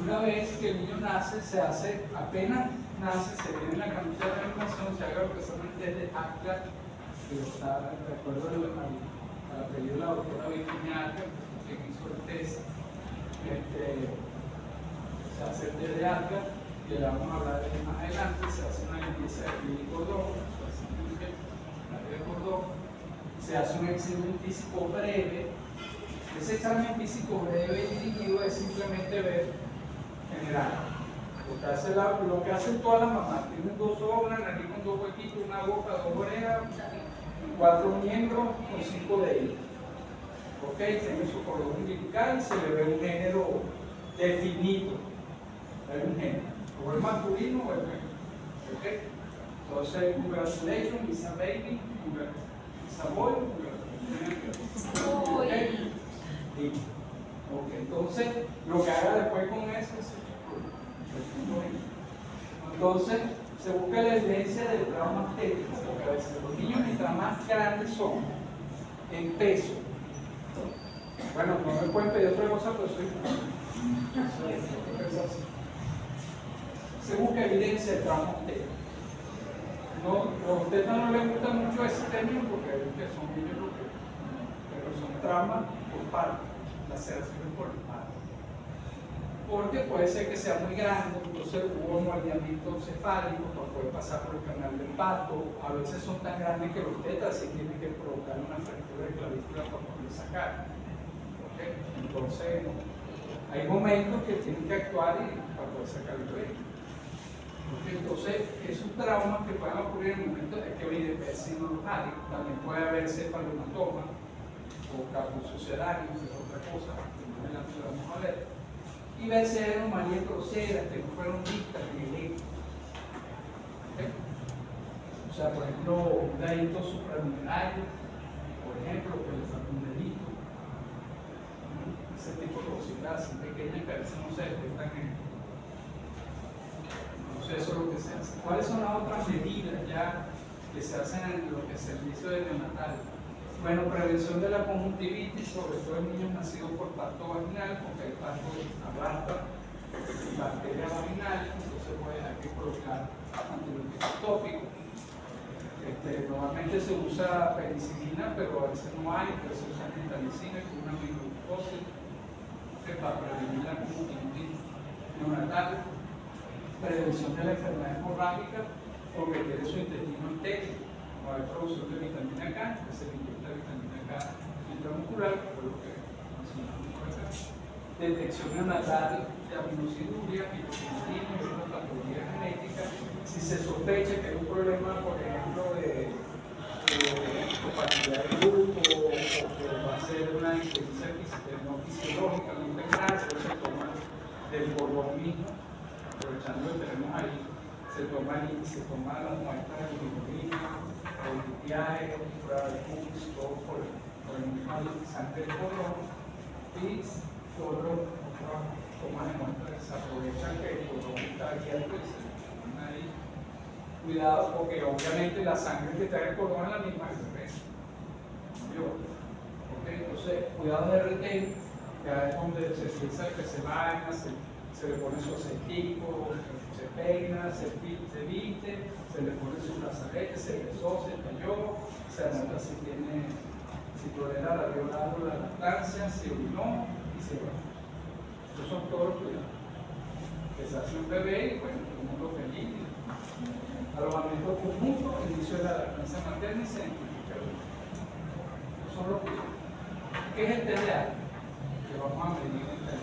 una vez que el niño nace, se hace, apenas nace, se viene en la camisa de reanimación, se haga lo que se llama el test de ACLA, que está, recuerdo al apellido de la doctora Virginia Acker, que hizo el test. Se hace el test de ACLA, que vamos a hablar de más adelante, se hace una limpieza de cordón, se hace un examen físico breve. Ese examen físico breve y dirigido es simplemente ver general. Lo que hacen todas las mamás, tienen 2 ojos, una nariz con 2 huequitos, una boca, 2 orejas, 4 miembros con 5 dedos. Ok, tiene su cordón umbilical y se le ve un género definido. Hay un género, o el masculino o el femenino. Ok, entonces, congratulations, Miss Baby, Miss Boy, congratulations. Ok, entonces, lo que haga después con eso es. Entonces, se busca la evidencia de traumas técnicos, porque a veces los niños mientras más grandes son en peso, bueno, no me pueden pedir otra cosa, pero soy se busca evidencia de traumas técnicos. No, a ustedes no les gusta mucho ese término porque son niños pero son traumas por parto, laceraciones por parto. Porque puede ser que sea muy grande, entonces hubo un moldeamiento cefálico para poder pasar por el canal del parto. A veces son tan grandes que los tetas sí tienen que provocar una fractura de clavícula para poder sacar. ¿Okay? Entonces, hay momentos que tienen que actuar para poder sacar el bebé. Entonces, esos traumas que pueden ocurrir en el momento es que hoy debe ser no también puede haber cefalomatoma, o capucocerario, que es otra cosa, que más adelante lo vamos a ver, y ver si hay anomalías groseras que no fueron vistas en el eco. ¿Okay? O sea, por ejemplo, un dedito supranumerario, por ejemplo, que le falta un dedito, ese tipo de cositas así pequeñas que a veces no se detectan en. Entonces, eso es lo que se hace. ¿Cuáles son las otras medidas ya que se hacen en lo que es el servicio de neonatal? Bueno, prevención de la conjuntivitis, sobre todo en niños nacidos por parto vaginal, porque el parto arrastra bacterias vaginales, entonces hay que colocar antibióticos tópicos. Normalmente se usa penicilina, pero a veces no hay, entonces se usa gentamicina con una microdosis para prevenir la conjuntivitis neonatal. Prevención de la enfermedad hemorrágica, porque tiene su intestino entérico. No hay producción de vitamina K, que se inyecta vitamina K intramuscular, que fue lo que mencionamos por acá. Detección neonatal de aminociduria, hipopigmentismo y otras patologías genéticas. Si se sospecha que hay un problema, por ejemplo, de opacidad de grupo, o que va a ser una influencia no fisiológica, no integral, se toma del cordón mismo, aprovechando que tenemos ahí, se toma las muestras de hemoglobina, el titiaje, prueba de pulso, todo por el mismo sangre del cordón, y otras tomas de muestras se aprovechan que el cordón está abierto y se ponen ahí. Cuidado, porque obviamente la sangre que trae el cordón es la misma que el resto. Entonces, cuidado de RT, ya es donde se piensa que se baña, se le pone su aceitico, se peina, se viste, se le pone su brazalete, se besó, se talló, se anota si tolera la viola o la lactancia, si orinó y se va. Estos son todos los cuidados. Que se hace un bebé y bueno, todo el mundo feliz. Alojamiento conjunto, inicio de la lactancia materna y se identifica. Estos son los cuidados. ¿Qué es el TDA? Que vamos a medir el TDA.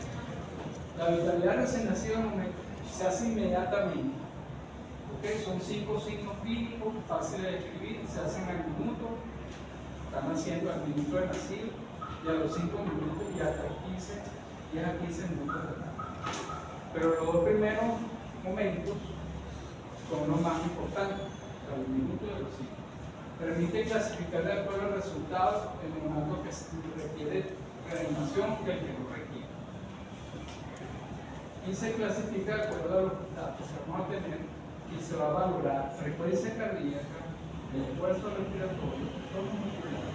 La vitalidad recién nacido se hace inmediatamente. ¿Okay? Son 5 signos clínicos fáciles de escribir, se hacen al minuto, están haciendo al minuto de nacido y a los 5 minutos y hasta 10 a 15 minutos de edad. Pero los dos primeros momentos son los más importantes, a los minutos y a los 5. Permite clasificar de acuerdo al resultado el neonato que requiere reanimación que el que lo requiere. Y se clasifica de acuerdo a los datos que vamos a tener y se va a valorar frecuencia cardíaca, el esfuerzo respiratorio, tono muscular,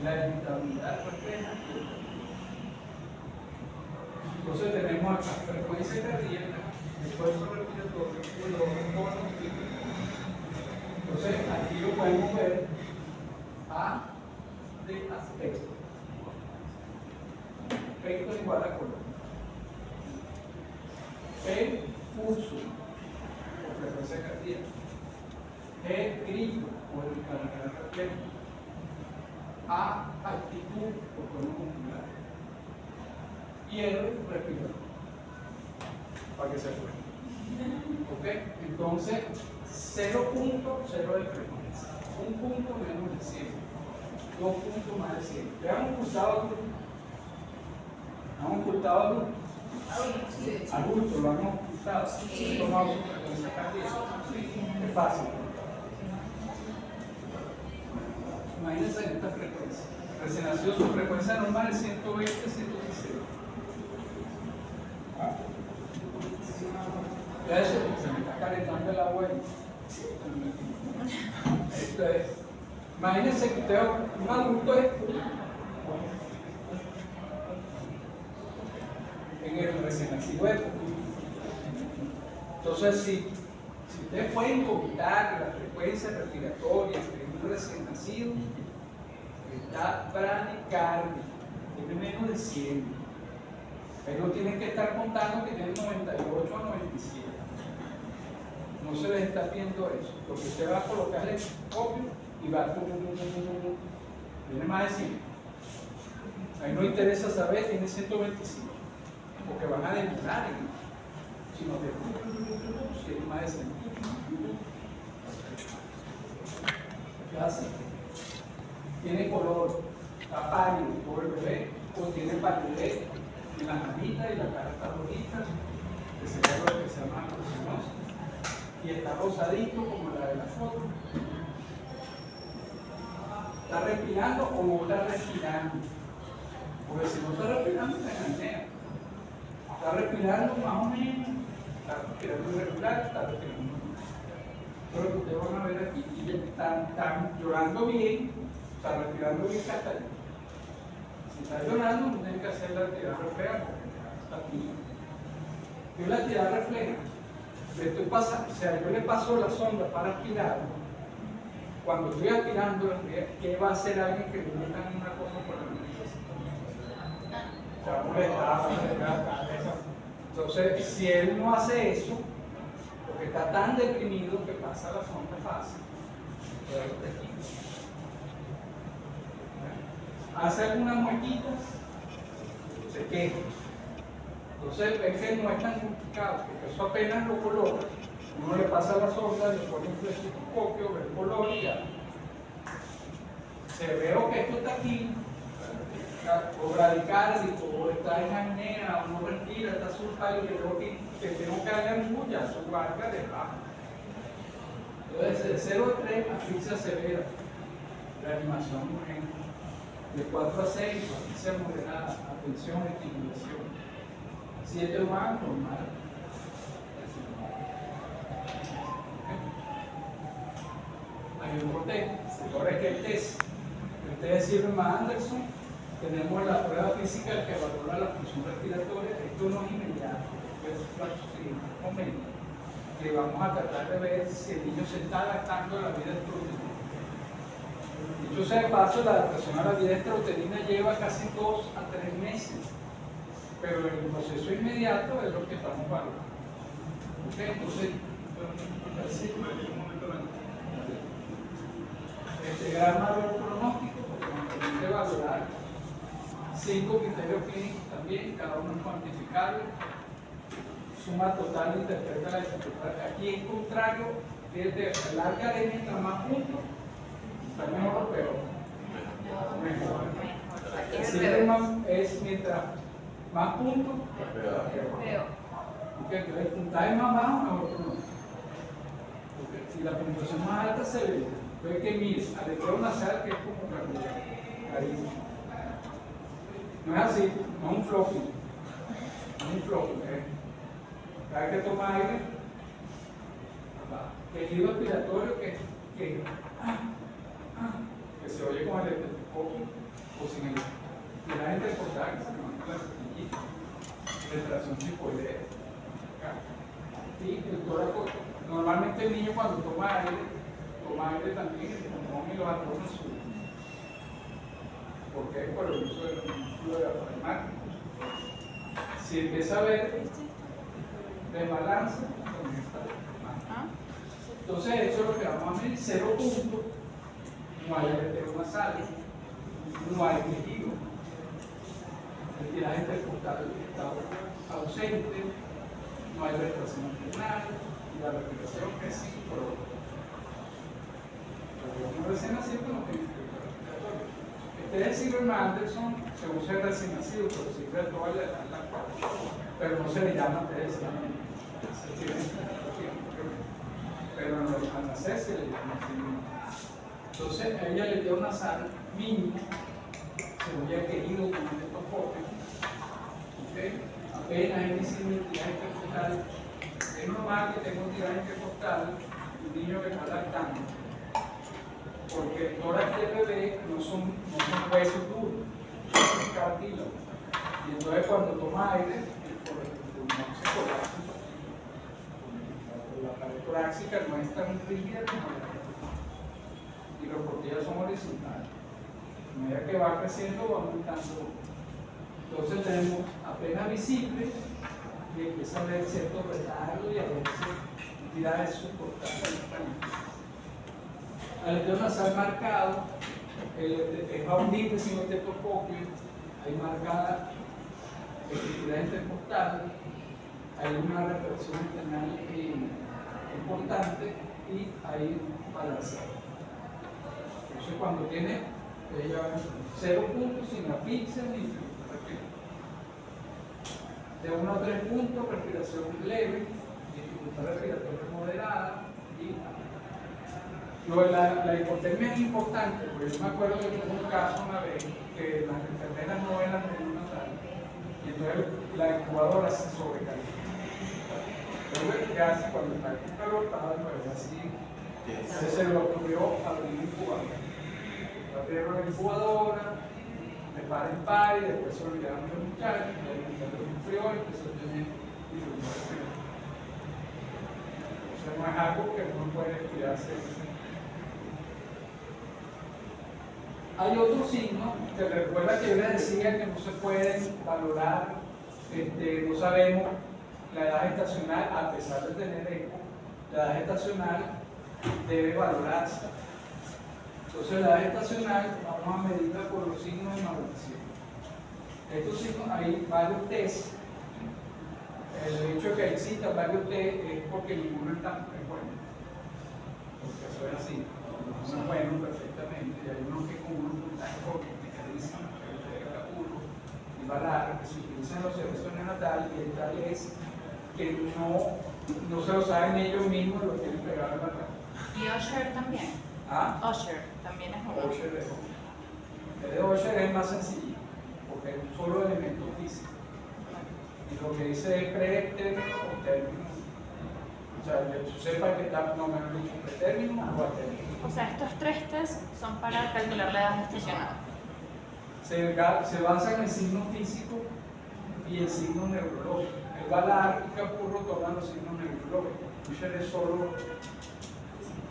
la irritabilidad refleja. Entonces tenemos acá frecuencia cardíaca, esfuerzo respiratorio, tono muscular. Entonces aquí lo podemos ver A de aspecto. Aspecto igual a color. P, pulso, o frecuencia cardíaca. G, grito, o el caracol cardíaco. A, actitud, o tono muscular. Y R, respiración. Para que se acuerden. ¿Ok? Entonces, 0 puntos, 0 de frecuencia. 1 punto menos de 100. 2 puntos más de 100. ¿Le han ocultado al grupo? ¿Han ocultado al grupo? Adultos lo han ocultado. Sí. Han tomado su frecuencia cardíaca. Sí. Es fácil. Imagínense en esta frecuencia. Recién nacido su frecuencia normal es 120, 116. Eso, se me está calentando el agua ahí. Esto es. Imagínense que usted es un adulto en el recién nacido. Entonces, si ustedes pueden contar la frecuencia respiratoria de un recién nacido, está bradicardia, tiene menos de 100. Pero tienen que estar contando que tienen 98 a 97. No se les está viendo eso. Lo que usted va a colocar el copio y va tiene más de 100. Ahí no interesa saber, tiene 125. Porque van a demorar en eso. Si no tiene más de 100. ¿Qué hace? Tiene color. está pálido todo el bebé, o tiene palidez en las manitas y la cara está rojita, que sería lo que se llama alucinosis, y está rosadito como la de la foto. ¿Está respirando o no está respirando? Porque si no está respirando, te engañea. Está respirando más o menos, está respirando irregular, está respirando. Pero que ustedes van a ver aquí, y están llorando bien, está respirando bien hasta allí. Si está llorando, no tienen que hacer la actividad refleja porque está aquí. Yo la actividad refleja, le estoy pasando, o sea, yo le paso la sonda para aspirar. Cuando estoy aspirando, ¿qué va a hacer alguien que le metan una cosa por la nariz? Se va a molestar. Entonces, si él no hace eso, porque está tan deprimido que pasa la sonda fácil, hace algunas muequitas, se queja. Entonces, ven que no es tan complicado, porque eso apenas lo coloca. Uno le pasa la sonda, le pone un fluoroscopio, ve el color y ya. Se ve que esto está aquí, o radicárdico, o está en apnea, o no respira, está azul pálido, que tengo que hacer mucha, su marca de baja. Entonces, de 0 a 3, asfixia severa, reanimación urgente. De 4 a 6, asfixia moderada, atención, estimulación. 7 más, normal. Hay otro test, ahora es que el test de Silverman-Anderson, tenemos la prueba física que valora la función respiratoria. Esto no es inmediato, es un momento que vamos a tratar de ver si el niño se está adaptando a la vida extrauterina. Dicho sea de paso, la adaptación a la vida extrauterina lleva casi 2 a 3 meses, pero el proceso inmediato es lo que estamos valorando. ¿Okay? Entonces, gran mayor pronóstico, porque nos permite valorar 5 criterios clínicos también, cada uno es cuantificable. Suma total interpreta la dificultad. Aquí es contrario, fíjate, la academia está más junto, está mejor o peor. Mejor. El Silverman es mientras más puntos, peor. Entonces, el puntaje más bajo, mejor pronóstico. Si la puntuación más alta se ve. Entonces, que mire, aleteo nasal, que es como carísimo. No es así, no es un floppy. No es un floppy, cada vez que toma aire, tejido respiratorio que se oye con el estetoscopio o sin el. Y la gente cortada que se levanta la cerquillita, respiración tifoidea. Y el tórax, normalmente el niño cuando toma aire también, el pulmón y los atoros suben. ¿Por qué? Por el uso del músculo diafragmático. Si empieza a ver desbalance, comienza a. Entonces, eso es lo que vamos a medir: 0 puntos, no hay aleteo nasal, no hay tejido, el tiraje intercostal está ausente, no hay respiración abdominal, y la respiración es sincrónica. Una recién nacido no tiene dificultad respiratoria. Este es Silverman-Anderson, se usa el recién nacido, pero sirve a toda la edad, pero no se le llama TS. Pero al nacer se le llama así. Entonces a ella le dio nasal mínimo, se había querido con el estetoscopio. Apenas hay visible tiraje intercostal. Es normal que tenga un tiraje intercostal un niño que está lactando, porque el tórax del bebé no son huesos duros, son cartílagos. Y entonces cuando toma aire, el pulmón se colapsa. La pared torácica no es tan rígida como la y los costillas son horizontales. A medida que va creciendo, va aumentando. Entonces tenemos apenas visible y empieza a ver cierto retardo y a veces entidades soportadas. Aleteo nasal marcado, es audible sin estetoscopio, hay marcada actividad intercostal, hay una represión internal importante y hay balanceo. Entonces, cuando tiene Ella 0 puntos sin asfixia ni dificultad respiratoria. De 1 a 3 puntos, respiración leve, dificultad respiratoria moderada y la hipotermia es importante, porque yo me acuerdo que tuve un caso una vez que las enfermeras no ven las medidas natales y entonces la incubadora se sobrecalienta. Entonces, ¿qué hace cuando está con calor? Estaba así. Entonces se le ocurrió abrir la incubadora. Abrieron la incubadora, de par en par, y después se olvidaron los muchachos, y el frío y empezó a tener dificultad respiratoria. O sea, no es algo que uno puede cuidarse. Hay otros signos que recuerda que yo les decía que no se pueden valorar, no sabemos la edad gestacional, a pesar de tener eco, la edad gestacional debe valorarse. Entonces la edad gestacional vamos a medirla por los signos de maduración. Estos signos, hay varios test. El hecho de que existan varios test es porque ninguno es tan bueno. Porque eso es así. Uno es bueno perfectamente, y hay unos que con unos puntajes complicadísimos, que es el de Capullo y Valar, que se utilizan en la observación neonatal, y el tal es que no se lo saben ellos mismos, lo tienen pegado en la cara. Y Usher también. ¿Ah? Usher también es uno. Usher es uno. El de Usher es más sencillo, porque es un solo elemento físico. Y lo que dice es pretérmino o término. O sea, que tú sepas que está, no me han dicho pretérmino o atérmino. O sea, estos 3 tests son para calcular la edad gestacional. Se basa en el signo físico y el signo neurológico. El Valar y Capurro toman los signos neurológicos. Usher es solo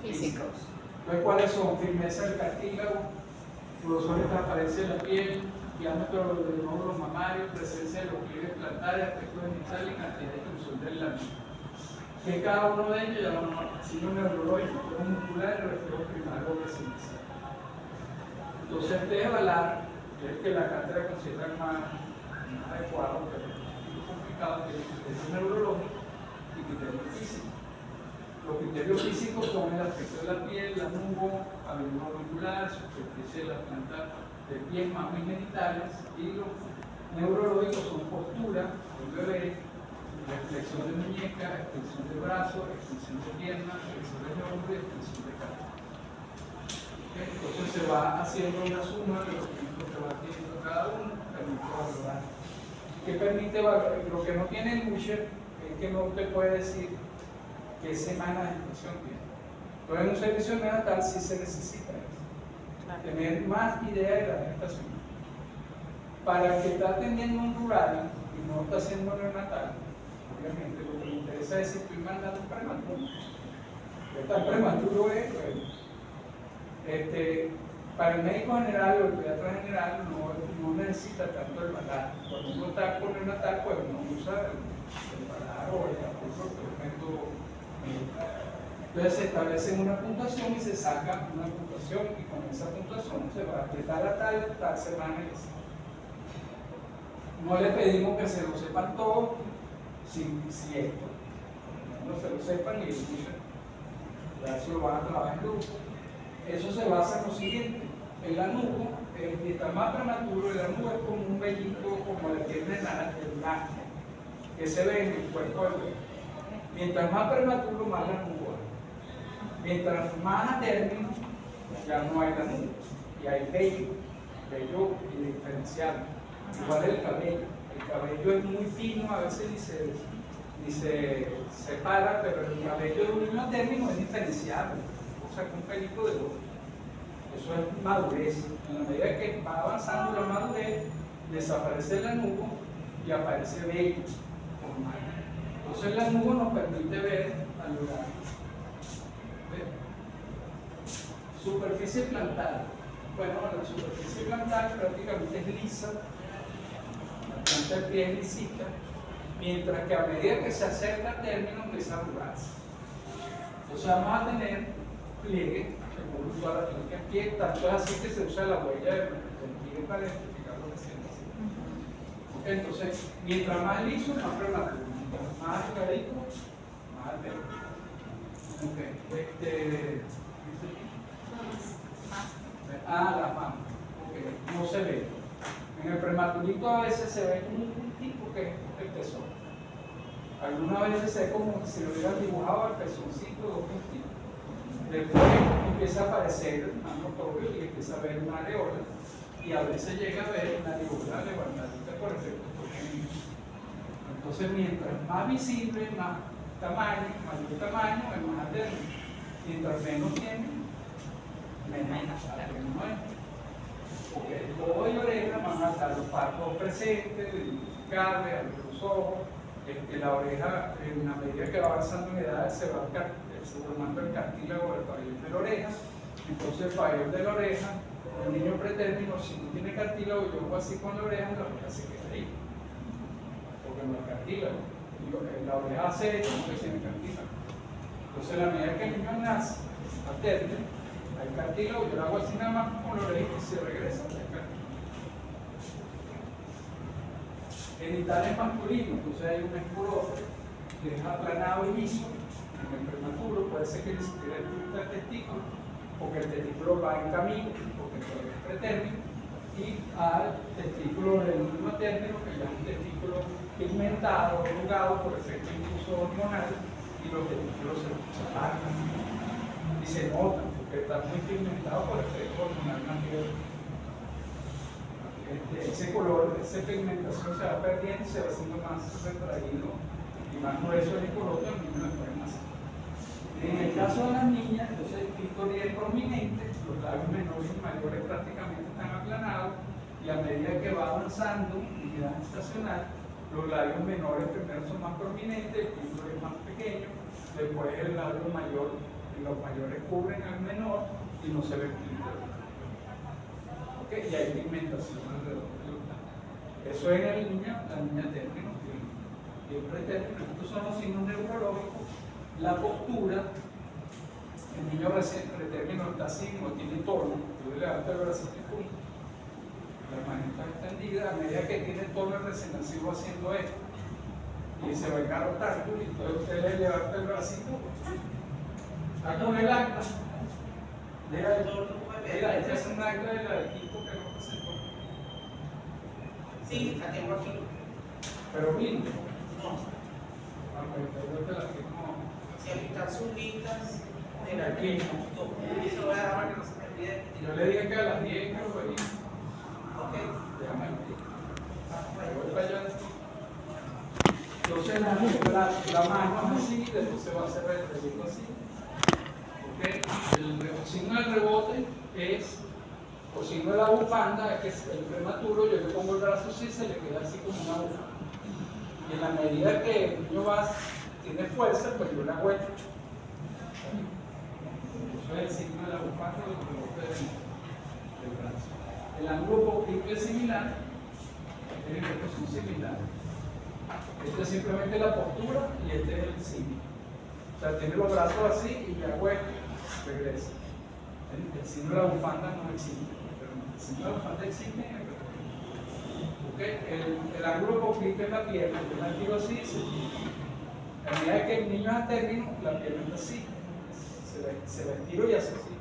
Físicos. Entonces, ¿cuáles son? Firmeza del cartílago, grosor y transparencia de la piel, diámetro de nódulos mamarios, presencia de los pliegues plantares, aspecto genital y cantidad de extrusión del lámina. Que cada uno de ellos ya vamos a signo neurológico, tono muscular y reflejo primario presencial. Entonces, el test de Valar, que es el que la cátedra considera más adecuado, pero es muy complicado, que es criterio neurológico y criterio físico. Los criterios físicos son el aspecto de la piel, la nubo, avenida auricular, superficie de la planta de pies, mamas y genitales, y los neurológicos son postura del bebé, reflexión de muñeca, extensión de brazo, extensión de pierna, extensión de hombro y extensión de cara. Entonces se va haciendo una suma de los puntos que va teniendo cada uno, permite valorar. ¿Qué permite valorar? Lo que no tiene el Usher es que no te puede decir qué semana de gestación tiene. Entonces en un servicio neonatal sí se necesita eso, tener más idea de la gestación. Para el que está atendiendo un rural y no está haciendo neonatal, obviamente lo que le interesa es si estoy mandando prematuro. Estar prematuro es, bueno, para el médico general o el pediatra general no necesita tanto el Valar. Cuando uno está con neonatal, pues uno usa el Valar o el Capullo, por ejemplo. Entonces se establece una puntuación y se saca una puntuación, y con esa puntuación se va de tal a tal semana y así. No le pedimos que se lo sepan todo si esto. No se lo sepan y escuchen. Ya eso lo van a trabajar en grupo. Eso se basa en lo siguiente. El anugo, mientras más prematuro, el anugo es como un vellito, como la piel de naranja, que se ve en el cuerpo del bebé. Mientras más prematuro, más la nubo. Mientras más a término, ya no hay la nubo. Y hay vello y diferenciado. Igual el cabello. El cabello es muy fino, a veces ni se separa, pero el cabello de un niño a término es diferenciado. O sea, un pelito de oro. Eso es madurez. En la medida que va avanzando la madurez, desaparece la nubo y aparece vello. Entonces la nubo nos permite ver al lugar. Superficie plantar. Bueno, la superficie plantar prácticamente es lisa, la planta del pie es lisita, mientras que a medida que se acerca al término empieza a arrugarse. Entonces vamos a tener pliegue, según toda la técnica en pie, tanto es así que se usa la huella del pliegue para identificar lo que se hace. Entonces, mientras más liso, más prematuro. Más arrugadito, más alto. Ok. Las mamas. no se ve. En el prematurito a veces se ve como un puntito que es el pezón. Algunas veces se ve como si lo hubieran dibujado el pezoncito, dos puntitos. Después empieza a aparecer más notorio y empieza a ver una areola, y a veces llega a ver una areola levantadita por efecto congénito. Entonces, mientras más visible, más tamaño, mayor tamaño, es más alterno. Mientras menos tiene, menos alterno es. Porque el ojo y oreja van a estar los párpados presentes, identificables, abrir los ojos. La oreja, en la medida que va avanzando en edad, se va formando el cartílago del pabellón de la oreja. Entonces, el pabellón de la oreja, el niño pretérmino, si no tiene cartílago, yo hago así con la oreja se queda ahí. Porque no hay cartílago. La oreja hace esto porque tiene cartílago. Entonces, a la medida que el niño nace, alterne, hay cartílago, yo lo hago así nada más con la oreja y se regresa. Genitales masculinos, entonces hay un escroto que es aplanado y liso en el prematuro, puede ser que ni siquiera exista el testículo, porque el testículo va en camino, porque todavía es pretérmino, y al testículo del mismo término, que ya es un testículo pigmentado, arrugado por efecto incluso hormonal, y los testículos se alargan y se notan, porque está muy pigmentado por efecto hormonal anterior. Ese color, esa pigmentación se va perdiendo y se va haciendo más retraído y más grueso el escroto, el niño le puede nacer. En el caso de las niñas, entonces el clítoris es prominente, los labios menores y mayores prácticamente están aplanados, y a medida que va avanzando en edad gestacional, los labios menores primero son más prominentes, el clítoris es más pequeño, después el labio mayor, y los mayores cubren al menor y no se ve el clítoris. ¿Okay? Y hay pigmentación alrededor del labio. Eso es en el niño, la niña término y el pretérmino. Estos son los signos neurológicos. La postura, el niño pretérmino está así, no tiene tono, tú le levantas el bracito y punto. La mano está extendida, a medida que tiene tono el recién nacido haciendo esto, y se va a engarrotar, y entonces usted le levanta el bracito, está con el acta. Mira, esta es un acta del equipo que no presentó. Sí, la tengo aquí. Pero lindo. No. Yo te la firmo. Si aquí están subidas, De aquí. se lo voy a dar para que no se me olvide. Yo le dije que a las 10 que lo venía. Ok. Déjame aquí. Voy para allá. Entonces la mano es así, después se va a hacer el rebote así. ¿Okay? El signo del rebote es, o signo de la bufanda, que es el prematuro, yo le pongo el brazo así, se le queda así como una bufanda. Y en la medida que el niño tiene fuerza, pues yo la vuelvo. Eso es el signo de la bufanda del rebote del brazo. El ángulo oblicuo es similar, estos son similares. Este es simplemente la postura y este es el signo. O sea, tiene los brazos así y ya vuelve, regresa. El signo de la bufanda no existe, pero el signo de la bufanda existe en el prematuro. ¿Okay? El ángulo oblicuo es la pierna, yo la tiro así, se tira. A medida que el niño es a término, la pierna está así, se la estiro y hace así.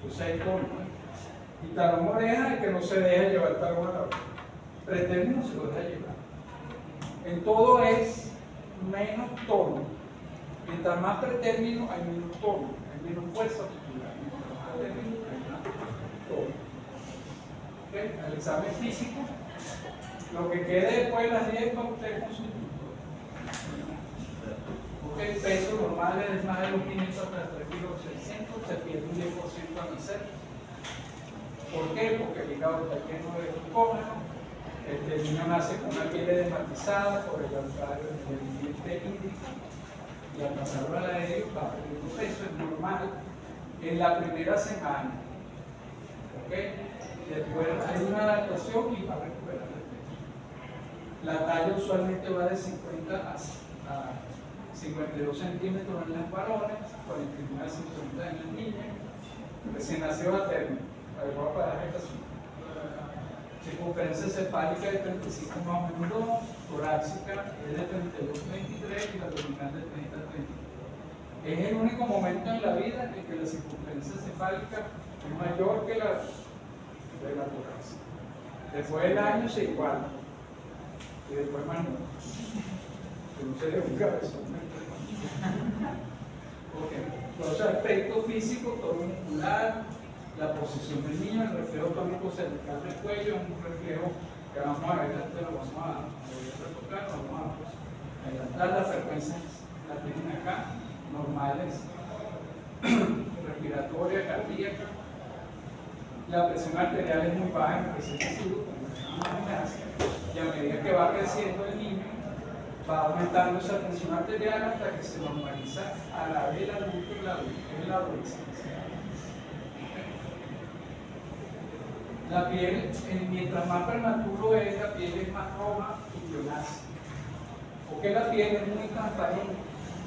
Entonces hay como. Y talón oreja es que no se deja llevar el talón a la oreja. Pretérmino se lo deja llevar. En todo es menos tono. Mientras más pretérmino hay menos tono, hay menos fuerza muscular. Mientras más pretérmino hay más tono. ¿Okay? El examen físico, lo que quede después de las 10 para usted con su el peso normal es más de los 500 hasta 3 kilos 600, se pierde un 10% al nacer. ¿Por qué? Porque el hígado está lleno de glucógeno, el niño nace con una piel edematizada por el diente hídrico y al pasarlo al aéreo va perdiendo peso, es normal en la primera semana. ¿Okay? Después hay una adaptación y va a recuperar el peso. La talla usualmente va de 50 a 52 centímetros en las varones, 49 a 50 en las niñas, recién nacido a término. Voy a parar esta circunferencia cefálica de 35 más o menos 2, torácica es de 32 a 23 y la abdominal de 30 a 33. Es el único momento en la vida en que la circunferencia cefálica es mayor que de la torax. Después del año se iguala. Y después más no. Que no se le un cabezón. Ok. Los aspectos físicos, todo muscular, la posición del niño, el reflejo tónico cervical del cuello, es un reflejo que vamos a ver, antes lo vamos a retocar, vamos a adelantar. Las frecuencias las tienen acá, normales, respiratoria, cardíaca. La presión arterial es muy baja en el recién nacido, y a medida que va creciendo el niño, va aumentando esa tensión arterial hasta que se normaliza a la del adulto en la adolescencia. La piel, mientras más prematuro es, la piel es más roja y violácea. Porque la piel es muy transparente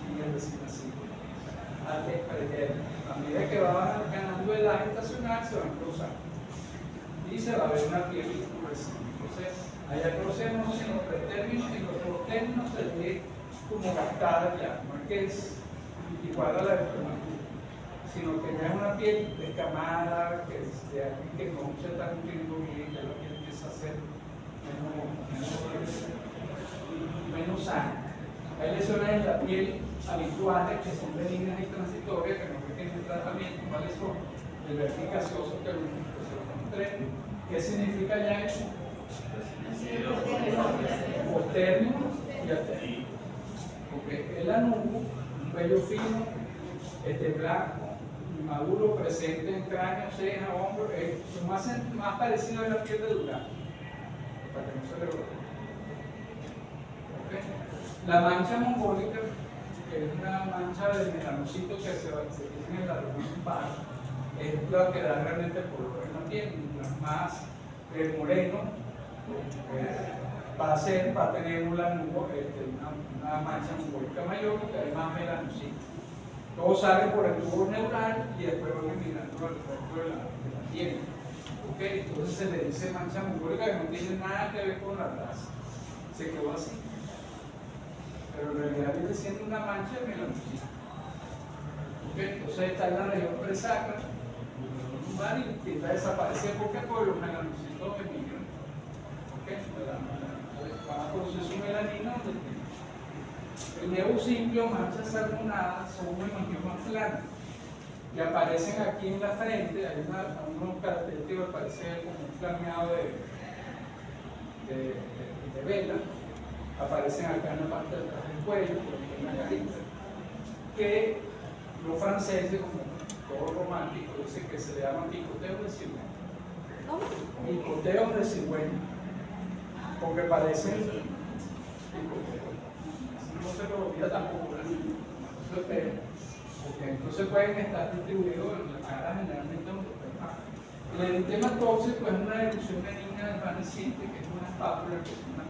en el recién nacido. A medida que va ganando edad estacional, se va a engrosar. Y se va a ver una piel endurecida. Entonces, allá conocemos en los pretérminos y los postérminos se ve como gastada ya. No es que es igual a la del prematuro, sino que ya es una piel descamada, que no se está nutriendo bien, ya la piel empieza a ser menos sana. Hay lesiones en la piel habituales que son benignas y transitorias, que no requieren tratamiento. ¿Cuáles son? El vertigasioso, que es un ¿qué significa ya eso? Postérmino y altérmino. Porque el anugo, un vello fino, blanco, maduro, presente en cráneo, ceja, hombro, es más parecido a la piel de Durán, para que no se le brote. La mancha mongólica, que es una mancha de melanocito que se tiene en la región lumbar, es lo que da realmente el color en la piel. Mientras más moreno va a tener una mancha mongólica mayor, porque hay más melanocito. Todo sale por el tubo neural y después van mirando al resto de la piel. ¿Okay? Entonces se le dice mancha mongólica que no tiene nada que ver con la raza. Se quedó así. Pero en realidad viene siendo una mancha de melanocito. ¿Okay? Entonces está en la región presacra y tiende a desaparecer porque por los melanocitos emigran. ¿Okay? Van a producir su melanina. El nebuciclio, manchas salmonadas, son un hemangioma plano que aparecen aquí en la frente. Hay unos característicos que parecen como un flameado de vela. Aparecen acá en la parte de atrás del cuello, en la carita, que los franceses, como todo romántico, dicen que se le llama picoteo de cigüeña. Picoteo de cigüeña, porque parecen picoteo. No se lo olvida tampoco, porque entonces pueden estar distribuidos en la cara generalmente en los demás. El eritema tóxico es una erupción benigna desvaneciente, que es una pápula, que es una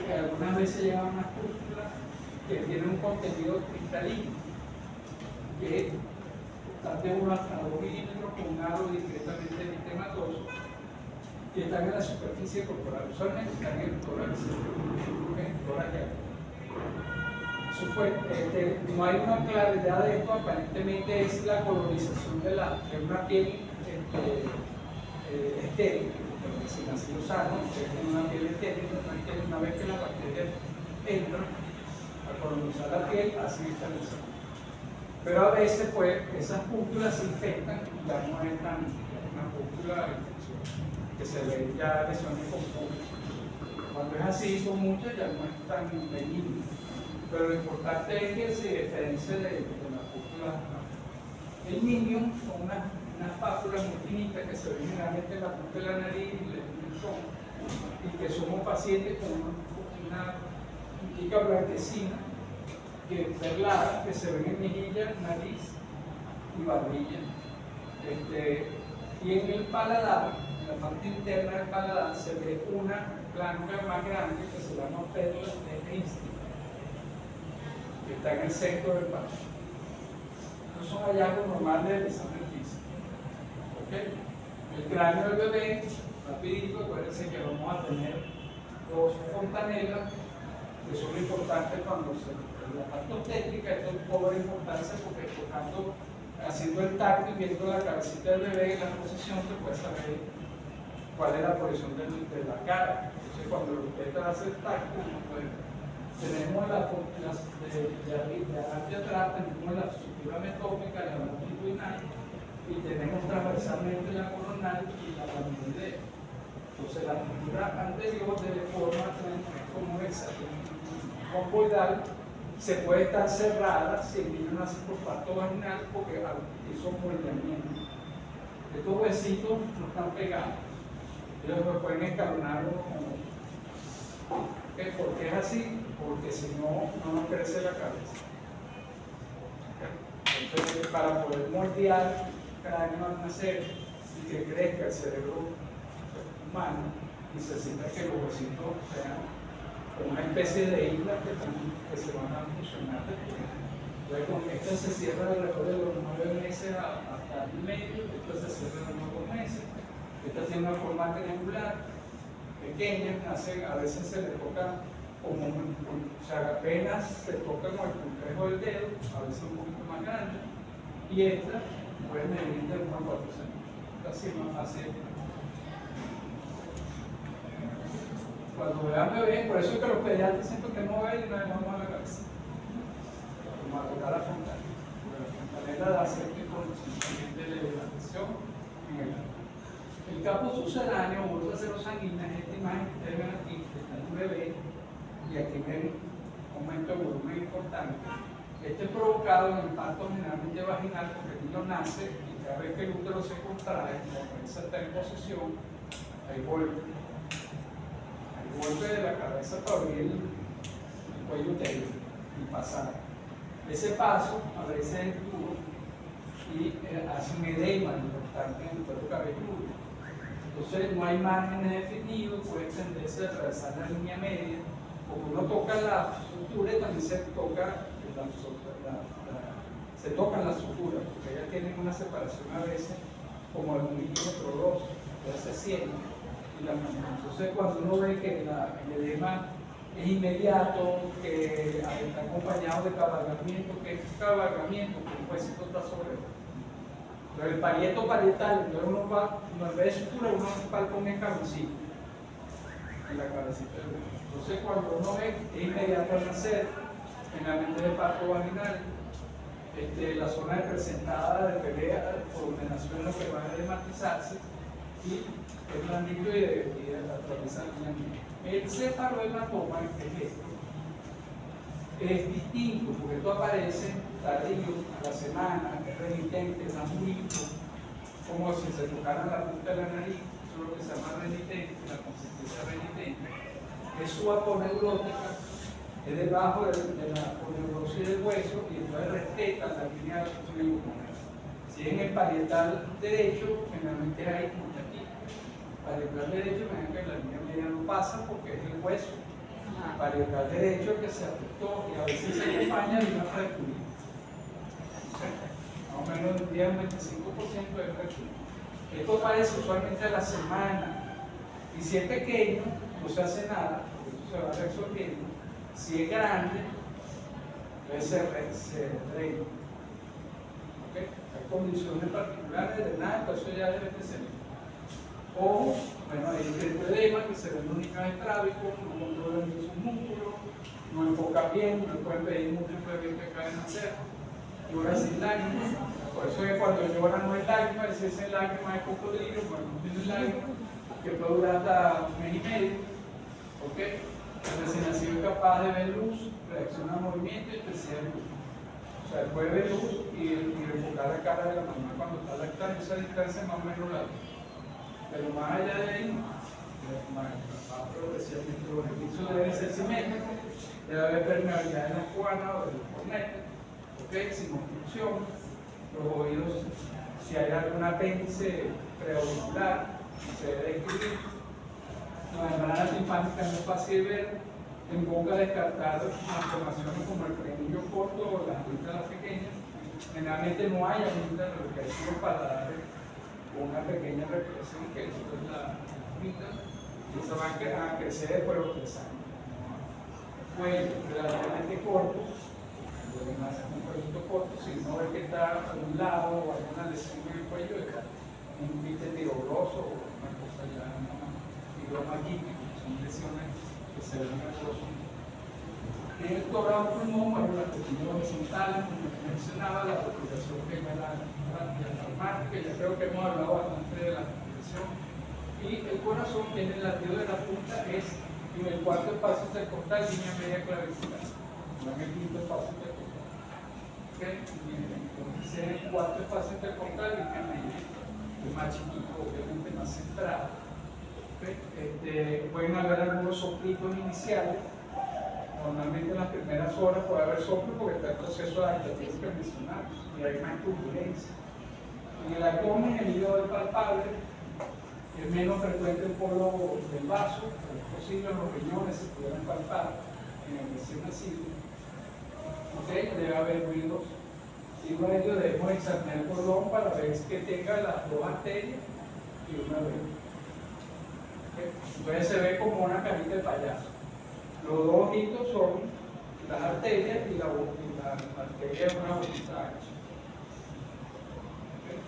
que algunas veces llevan unas pústulas que tienen un contenido cristalino, que están de 1 hasta 2 milímetros con un aro discretamente eritematoso, y están en la superficie corporal. Usualmente están en el tórax, no hay una claridad de esto, aparentemente es la colonización de una piel estéril. Si nació sano, es una piel estéril, una vez que la bacteria entra a colonizar la piel, así está el sano. Pero a veces pues, esas pústulas se infectan y ya no es tan una pústula que se ve ya lesiones compuestas. Cuando es así, son muchas, ya no es tan benigno. Pero lo importante es que se diferencie de la pústula. El niño son unas pápulas muy finitas que se ven generalmente en la punta de la nariz y que somos pacientes con una puntica blanquecina perlada que se ven en mejilla, nariz y barbilla. Y en el paladar, en la parte interna del paladar, se ve una blanca más grande que se llama perla de Einstein, que está en el centro del paladar. Estos son hallazgos normales del examen físico. ¿Okay? El cráneo del bebé, rapidito, acuérdense que vamos a tener 2 fontanelas que son importantes cuando la parte obstétrica. Esto cobra importancia porque tocando haciendo el tacto y viendo la cabecita del bebé en la posición, se puede saber cuál es la posición de la cara. Entonces, cuando el obstetra hace el tacto, pues, tenemos de adelante atrás, tenemos la sutura metópica, la longitudinal, y tenemos transversalmente la coronal y la laminoidea. Entonces, la sutura anterior de forma como comboidal se puede estar cerrada si el niño nace por parto vaginal porque hizo moldeamiento. Estos huesitos no están pegados. Ellos pueden escalonar uno con otro. ¿Por qué es así? Porque si no, no nos crece la cabeza. Entonces, para poder moldear cada año al nacer y que crezca el cerebro humano, necesita que los huesitos sean una especie de isla que se van a funcionar después. Entonces, con esta se cierra alrededor de los 9 meses hasta el medio, esta se cierra en los 9 meses. Esta tiene una forma triangular, pequeña, a veces se le toca como o sea, apenas se toca con el complejo del dedo, a veces un poquito más grande, y esta puede medir de 1 a 4 centímetros. Esta sí es más fácil. Cuando vean bebé, por eso es que los pediatras siempre que no ven y no le vamos a la cabeza. Como a tocar la frontal. La frontalera da cierto inconscientemente de la atención en el ano. El capo sucedáneo o otra serosanguínea es esta imagen que ustedes ven aquí, que está en un bebé, y aquí ven un aumento de volumen importante. Este es provocado en el parto generalmente vaginal porque el niño nace y cada vez que el útero se contrae, como esa está en posición, hay golpe. Hay golpe de la cabeza para abrir el cuello uterino y pasar. Ese paso a veces es duro y hace un edema importante en el cuerpo cabelludo. Entonces no hay márgenes definidos, puede extenderse a atravesar la línea media. Como uno toca la sutura, también se tocan las suturas, porque ellas tienen una separación a veces como de 1 milímetro o 2, entonces se siente. Entonces cuando uno ve que el edema es inmediato, que está acompañado de cabalgamiento, que es cabalgamiento, que un huesito está sobre otro. Pero el parieto parietal, entonces uno va, en vez de sutura, uno palpa un escaloncito en la cabecita del bebé. Entonces, cuando uno ve, es inmediato al nacer, generalmente de parto vaginal, la zona presentada de bebé por donde nació es lo que va a edematizarse y es blandito y de atravesar la línea. El cefalohematoma, que es esto, es distinto porque esto aparece tardío, a la semana, es renitente, es azulito, como si se tocara la punta de la nariz, eso es lo que se llama renitente, la consistencia renitente, es suaponeurótica, es debajo de la aponeurosis del hueso y entonces respeta la línea neuronal. Si en el parietal derecho, generalmente hay como aquí, parietal derecho, vean que la línea media no pasa porque es el hueso. Parietal derecho que se afectó y a veces se acompaña de una fractura. Más o menos un 10 o 25% de fractura. Esto aparece usualmente a la semana y si es pequeño no se hace nada, porque eso se va resolviendo. Si es grande, entonces se drena. ¿Okay? Hay condiciones particulares de nada, pero eso ya debe de ser. O, bueno, hay edema que se ven únicas estrábicos, no controlan sus músculos, no enfocan bien, no pueden pedir mucho un bebé que acaba de nacer, llora sin lágrimas. Por eso es que cuando llora no hay lágrimas, si es lágrimas es cocodrilo, cuando no tiene lágrimas, que puede durar hasta 1 mes y medio. ¿Ok? El recién nacido es capaz de ver luz, reacciona a movimiento y percibe luz. O sea, puede ver luz y enfocar la cara de la mamá cuando está lactando, esa distancia es más o menos larga. Pero más allá de ahí, especialmente los ejercicios deben ser simétricos, debe haber permeabilidad en la cuana o en los cornetes, ¿okay? Sin obstrucción, los oídos, si hay algún apéndice preauricular, se debe escribir. La membrana timpánica no es fácil de ver, en boca descartar malformaciones como el frenillo corto o las amígdalas pequeñas. Generalmente no hay amígdalas, lo que hay es para dar una pequeña represión que esto es la amígdala y eso va a crecer después de los 3 años. Cuello relativamente corto, pueden hacer un cuellito corto, si uno ve que está a un lado o hay una lesión en el cuello, es un vitiligo grosso o una cosa ya, una fibroma química, son lesiones que se ven en el rostro. En el tórax pulmón, bueno, las pequeñas horizontales, como les mencionaba, la respiración que es la traumática, ya creo que hemos hablado bastante de la respiración. Y el corazón tiene el latido de la punta, es en el cuarto espacio intercostal, línea media clavicular, no en el quinto espacio intercostal. ¿Okay? Entonces, en el cuarto espacio intercostal, línea media, es más chiquito, obviamente más centrado. ¿Okay? Pueden haber algunos soplitos iniciales. Normalmente en las primeras horas puede haber soplo porque está el proceso de adaptación que mencionamos y hay más turbulencia. En el abdomen, el hígado palpable, es menos frecuente el polo del vaso, pero es posible en los riñones se pudieran palpar en el recién nacido. ¿Okay? Debe haber ruidos. Y uno de ellos debemos examinar el cordón para ver que tenga las dos arterias y una vena. ¿Okay? Entonces se ve como una carita de payaso. Los dos ojitos son las arterias y la arteria es una bolita ancha. ¿Okay?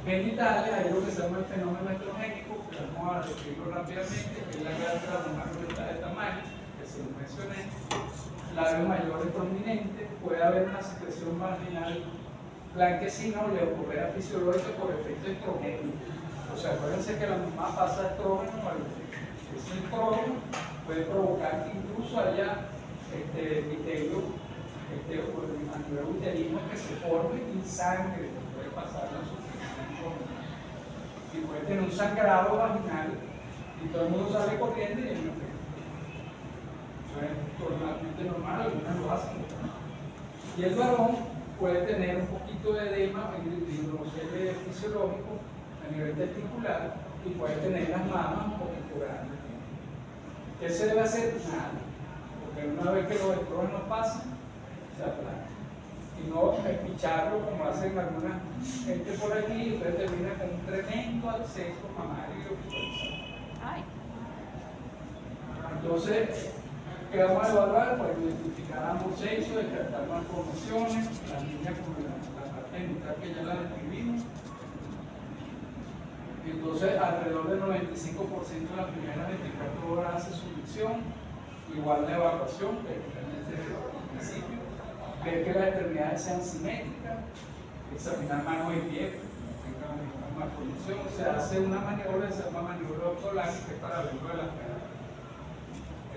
Genitales, hay lo que se llama el fenómeno estrogénico, que vamos a describirlo rápidamente, que es la glándula lunar de tamaño, que se lo mencioné, labio mayor y prominente, puede haber una secreción vaginal blanquecina o leucorrea fisiológica por efecto estrogénico. O sea, acuérdense que la mamá pasa estrógeno al ese estrógeno puede provocar que incluso haya epitelio a nivel uterino que se forme y sangre, puede pasar la suficiencia y puede tener un sangrado vaginal y todo el mundo sale corriendo y hay un efecto. Eso es totalmente normal, algunas lo hacen. Y el varón puede tener un poquito de edema hidrocele fisiológico a nivel testicular y puede tener las mamas un poquito grandes. ¿Qué se debe hacer? Nada, porque una vez que los estrógenos pasan, se aplana. Y no espicharlo como hacen alguna gente por aquí, y usted termina con un tremendo absceso mamario visualizado. Entonces, ¿qué vamos a evaluar? Pues identificar ambos sexos, descartar malformaciones, las líneas como la parte genital que ya la describimos. Entonces, alrededor del 95% de las primeras 24 horas hace su misión, igual la evaluación, que realmente es el principio, ver que las extremidades sean simétricas, examinar mano y pie, que tengan una malformación, se hace una maniobra que se llama maniobra ortolágica, que es para verlo de las caras.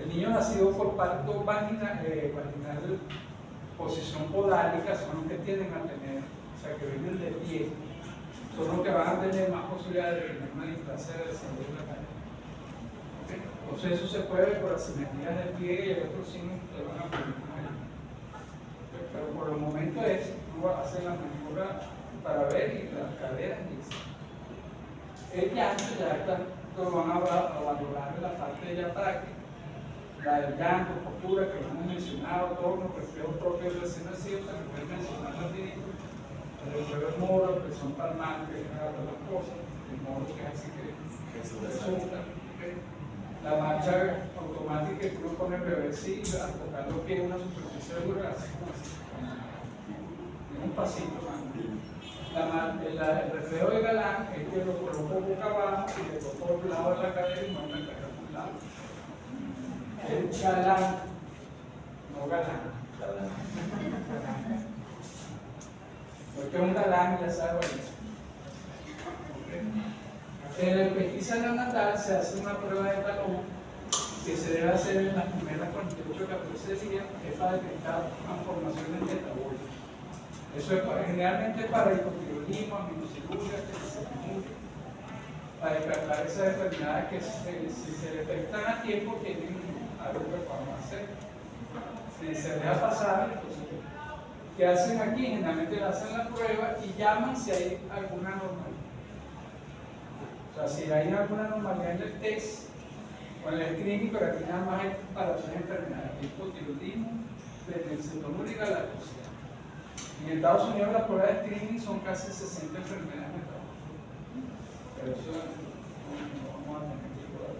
El niño nacido por parto vaginal, posición podálica, son los que tienden a tener, o sea, que vienen de pie, son los que van a tener más posibilidades de tener una distancia de desarrollo de la cara. ¿Okay? Entonces eso se puede ver por asimetrías del pie y el otro signo que van a poner ahí. ¿Okay? Pero por el momento es, tú haces la maniobra para ver y las caderas y eso. El llanto ya está, lo van a valorar en la parte ya práctica. La del llanto, postura, que lo hemos mencionado, todos los reflejos propios del recién nacido, se pueden mencionar rapidito. El moro, presión palmar, que es agarrar las cosas, el moro que hace que se resulta. ¿Okay? La marcha automática que uno pone el bebé sí, al tocar los pies en una superficie dura, así como así. Es un pasito más. El reflejo de galán es que lo coloco boca abajo y le toco por el lado de la cadera y no me pega por un lado. El galán, no galán. Porque es un galán, ya sabes. En el pesquisa neonatal se hace una prueba de talón que se debe hacer en las primeras 48 o 14 días, que es para detectar malformaciones metabólicas. Eso es generalmente para hipotiroidismo, aminociluria, para descartar esas enfermedades que si se detectan a tiempo tienen algo que podemos hacer. Si se deja pasar, entonces, ¿qué hacen aquí? Generalmente le hacen la prueba y llaman si hay alguna anomalía. O sea, si hay alguna anomalía en el test o en el screening, pero aquí nada más es para tres enfermedades: hipotiroidismo, fenilcetonúrica y la leucemia. En Estados Unidos las pruebas de screening son casi 60 enfermedades metabólicas. Pero eso no vamos a tener que probar.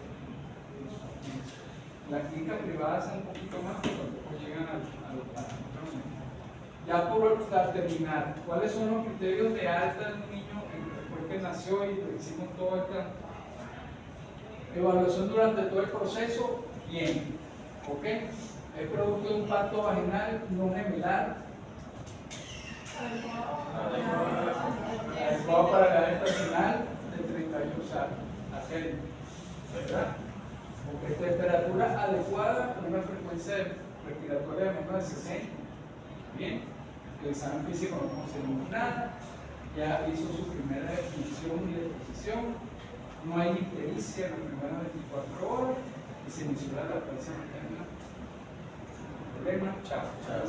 Las clínicas privadas hacen un poquito más, pero después llegan a los parámetros. Ya para terminar, ¿cuáles son los criterios de alta de un niño después que nació y le hicimos toda esta evaluación durante todo el proceso? Bien, ¿ok? Es producto de un parto vaginal no gemelar, adecuado para la edad estacional de 31 años, ¿verdad? Porque temperatura adecuada con una frecuencia respiratoria de menos de 60. Bien, el examen físico no conseguimos nada, ya hizo su primera definición y deposición, no hay ictericia en las primeras 24 horas y se inició la lactancia materna. Problema, chao. Chao.